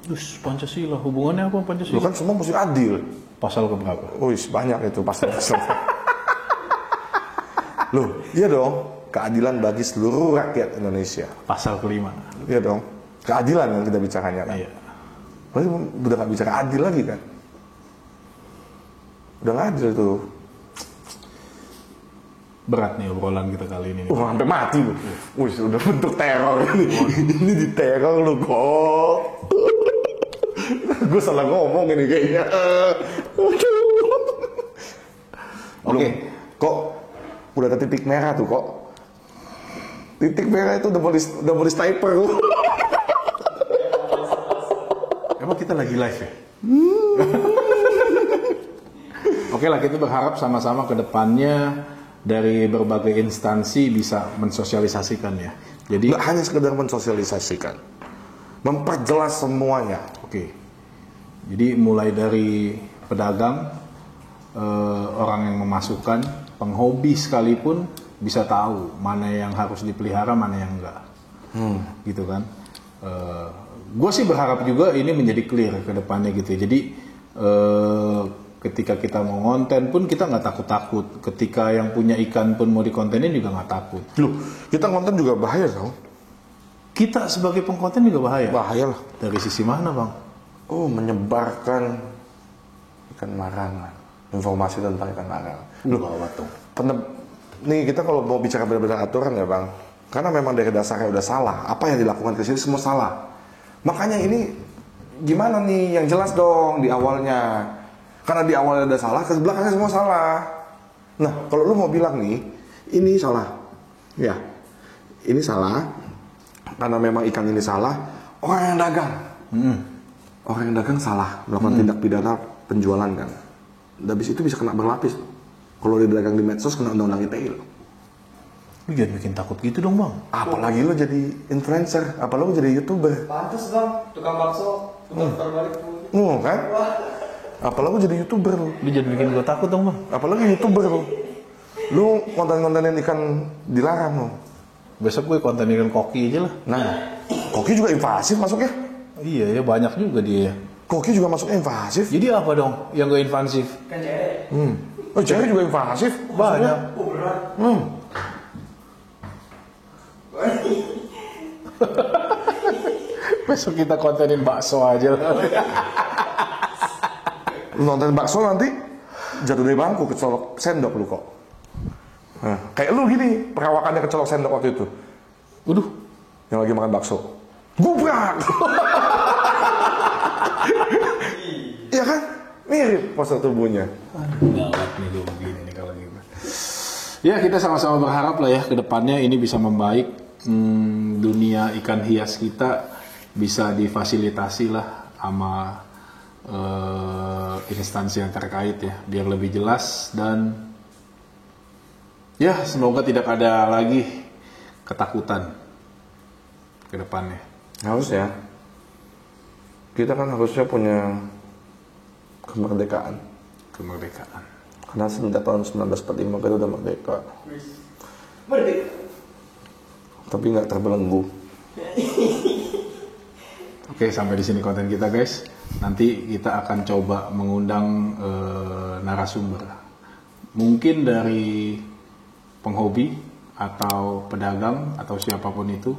Speaker 1: Terus Pancasila, hubungannya apa Pancasila?
Speaker 2: Lu kan semua mesti adil.
Speaker 1: Pasal keberapa?
Speaker 2: Wih, banyak itu pasal. Loh, iya dong. Keadilan bagi seluruh rakyat Indonesia.
Speaker 1: Pasal kelima.
Speaker 2: Iya dong. Keadilan yang kita bicaranya kan.
Speaker 1: Iya.
Speaker 2: Berarti udah gak bicara adil lagi kan? Udah gak adil tuh.
Speaker 1: Berat nih obrolan kita kali ini.
Speaker 2: Sampai mati lu. Wih, udah bentuk teror ini. Ini di teror lu kok. Gue salah ngomong ini kayaknya. Oke. Kok udah ada titik merah tuh kok. Titik merah itu udah boleh sniper lu.
Speaker 1: Emang kita lagi live ya? Oke lah, kita berharap sama-sama ke depannya dari berbagai instansi bisa mensosialisasikan ya. Jadi
Speaker 2: nggak hanya sekedar mensosialisasikan, memperjelas semuanya.
Speaker 1: Oke. Jadi mulai dari pedagang, orang yang memasukkan, penghobi sekalipun bisa tahu mana yang harus dipelihara, mana yang enggak. Gitu kan. Gue sih berharap juga ini menjadi clear ke depannya gitu. Jadi ketika kita mau ngonten pun kita nggak takut-takut. Ketika yang punya ikan pun mau dikontenin juga nggak takut.
Speaker 2: Loh, kita ngonten juga bahaya dong.
Speaker 1: kita sebagai pengkonten juga bahaya.
Speaker 2: Bahaya lah.
Speaker 1: Dari sisi mana, Bang?
Speaker 2: Oh, menyebarkan ikan marang. Informasi tentang ikan marang.
Speaker 1: Gawat tuh.
Speaker 2: Nih kita kalau mau bicara benar-benar aturan ya Bang, karena memang dari dasarnya udah salah. Apa yang dilakukan ke sini semua salah. Makanya ini gimana nih yang jelas dong di awalnya. Karena di awalnya udah salah, ke belakangnya semua salah. Nah, kalau lu mau bilang nih, ini salah. Ya, ini salah. Karena memang ikan ini salah, orang yang dagang. Orang yang dagang salah, melakukan tindak pidana penjualan kan. Dan habis itu bisa kena berlapis. Kalau dia dagang di medsos, kena undang-undang ITE loh.
Speaker 1: Lu jangan bikin takut gitu dong, Bang.
Speaker 2: Apalagi lo jadi influencer, apalagi lo jadi YouTuber.
Speaker 3: Pantes Bang, tukang bakso, tukang terbalik.
Speaker 2: Kan? Apalagi lo jadi YouTuber lo.
Speaker 1: Lu jangan bikin gua takut dong, Bang.
Speaker 2: Apalagi YouTuber lo. Lu konten-kontenin ikan dilarang lo.
Speaker 1: Besok gue konten ikan koki aja lah.
Speaker 2: Nah, koki juga invasif masuknya.
Speaker 1: Iya ya, banyak juga dia.
Speaker 2: Koki juga masuknya invasif.
Speaker 1: Jadi apa dong yang gak invasif?
Speaker 3: Kan cewek.
Speaker 2: Oh, cewek juga invasif.
Speaker 1: Banyak.
Speaker 3: Berat.
Speaker 1: Besok kita kontenin bakso aja lah.
Speaker 2: Lu nonton bakso nanti jatuh dari bangku kecolok sendok lu kok. Nah, kayak lu gini, perawakannya kecolok sendok waktu itu.
Speaker 1: Waduh,
Speaker 2: Yang lagi makan bakso. Gubrak! Iya kan? Mirip postur tubuhnya.
Speaker 1: gawat nih lu begini nih kalau gitu. Ya kita sama-sama berharap lah ya ke depannya ini bisa membaik. Dunia ikan hias kita bisa difasilitasi lah sama instansi yang terkait ya, biar lebih jelas dan ya semoga tidak ada lagi ketakutan ke depannya.
Speaker 2: Harusnya. Kita kan harusnya punya kemerdekaan.
Speaker 1: Kemerdekaan.
Speaker 2: Karena semenjak tahun 1945 kita udah merdeka.
Speaker 3: Merdeka.
Speaker 2: Tapi nggak terbelenggu.
Speaker 1: Oke, sampai di sini konten kita guys. Nanti kita akan coba mengundang narasumber. Mungkin dari penghobi atau pedagang atau siapapun itu,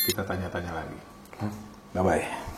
Speaker 1: kita tanya-tanya lagi. Bye-bye.